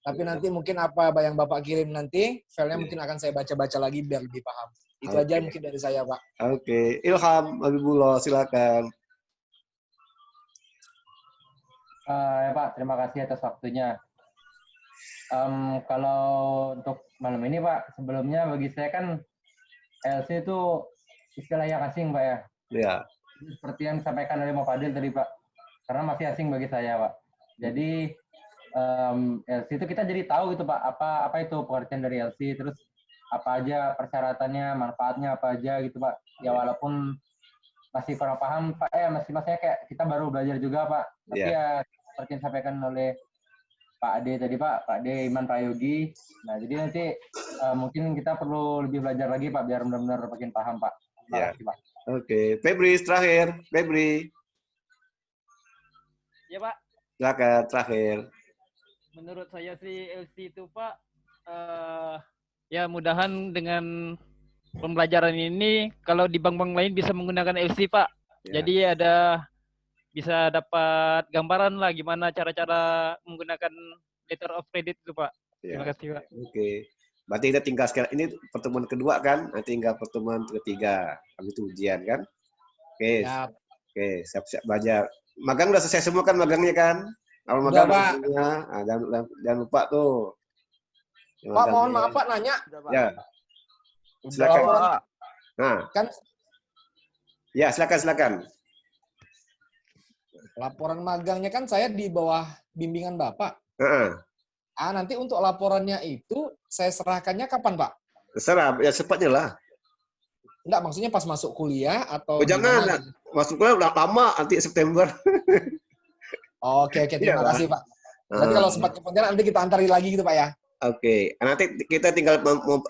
Tapi nanti mungkin apa yang Bapak kirim nanti, filenya mungkin akan saya baca-baca lagi biar lebih paham. Itu aja mungkin dari saya, Pak. Oke. Ilham Habibullah, silakan. Ya Pak, terima kasih atas waktunya. Kalau untuk malam ini Pak, sebelumnya bagi saya kan LC itu istilah yang asing Pak ya. Iya. Seperti yang disampaikan oleh Pak Fadil tadi Pak, karena masih asing bagi saya Pak. Jadi LC itu kita jadi tahu gitu Pak, apa itu pengertian dari LC, terus apa aja persyaratannya, manfaatnya apa aja gitu Pak. Ya walaupun masih kurang paham Pak, maksudnya kayak kita baru belajar juga Pak. Tapi ya seperti yang disampaikan oleh Pak Ade tadi Pak D Iman Prayogi. Nah jadi nanti mungkin kita perlu lebih belajar lagi Pak biar benar-benar makin paham Pak. Terima kasih Pak. Oke, Febri terakhir. Febri. Ya Pak. Silakan terakhir. Menurut saya sih LC itu Pak, ya mudahan dengan pembelajaran ini kalau di bank-bank lain bisa menggunakan LC Pak. Jadi bisa dapat gambaran lah gimana cara-cara menggunakan letter of credit itu Pak. Terima kasih Pak. Oke. Berarti kita tinggal sekarang ini pertemuan kedua kan, nanti tinggal pertemuan ketiga. Habis itu ujian kan. Oke. Oke, siap-siap belajar. Magang udah selesai semua kan magangnya kan? Kalau magang jangan lupa tuh. Pak, mohon maaf Pak nanya. Ya. Silakan. Nah. Kan ya, silakan. Laporan magangnya kan saya di bawah bimbingan Bapak. Nanti untuk laporannya itu saya serahkannya kapan, Pak? Terserah, ya cepatnya lah. Enggak, maksudnya pas masuk kuliah atau jangan, masuk kuliah udah lama, nanti September. Oke, terima kasih, Pak. Berarti kalau sempat ke Pontianak nanti kita antari lagi gitu, Pak ya? Oke, nanti kita tinggal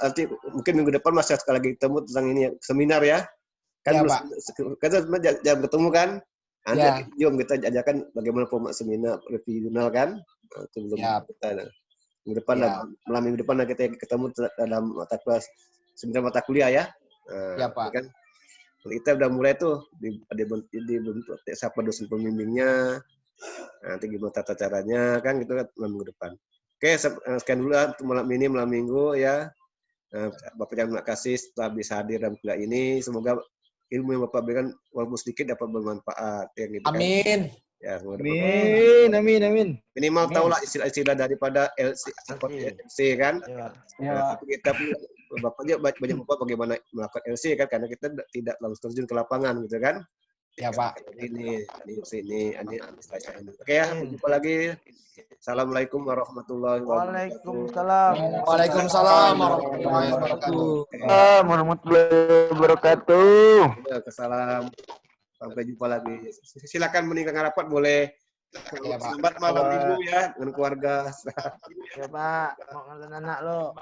nanti mungkin minggu depan masih sekali lagi ketemu tentang ini seminar ya. Kan Pak. Kita jam ketemu kan? Nanti jom kita ajarkan bagaimana format seminar regional kan? Itu belum kita. Minggu depan malam minggu depan kita ketemu dalam mata kelas seminar mata kuliah ya. Ya Pak. Kan kita udah mulai tuh dibentuk siapa dosen pembimbingnya, nanti gimana tata caranya kan gitu kan minggu depan. Oke, sekian dulu untuk malam ini, malam minggu ya. Bapak yang terima kasih telah bisa hadir dalam kuliah ini. Semoga ilmu yang Bapak berikan walaupun sedikit dapat bermanfaat. Ya, gitu, amin. Kan? Ya, Amin. Minimal tahulah istilah-istilah daripada LC kan. Ya. Kita Bapak juga banyak Bapak bagaimana melakukan LC kan, karena kita tidak langsung terjun ke lapangan gitu kan. Ya Pak. Ini. Oke ya, jumpa lagi. Assalamualaikum warahmatullahi wabarakatuh. Waalaikumsalam warahmatullahi wabarakatuh. Salam. Sampai jumpa lagi. Silakan meninggalkan rapat boleh. Selamat malam minggu ya dengan keluarga. Ya Pak, mau ngalahin anak lo.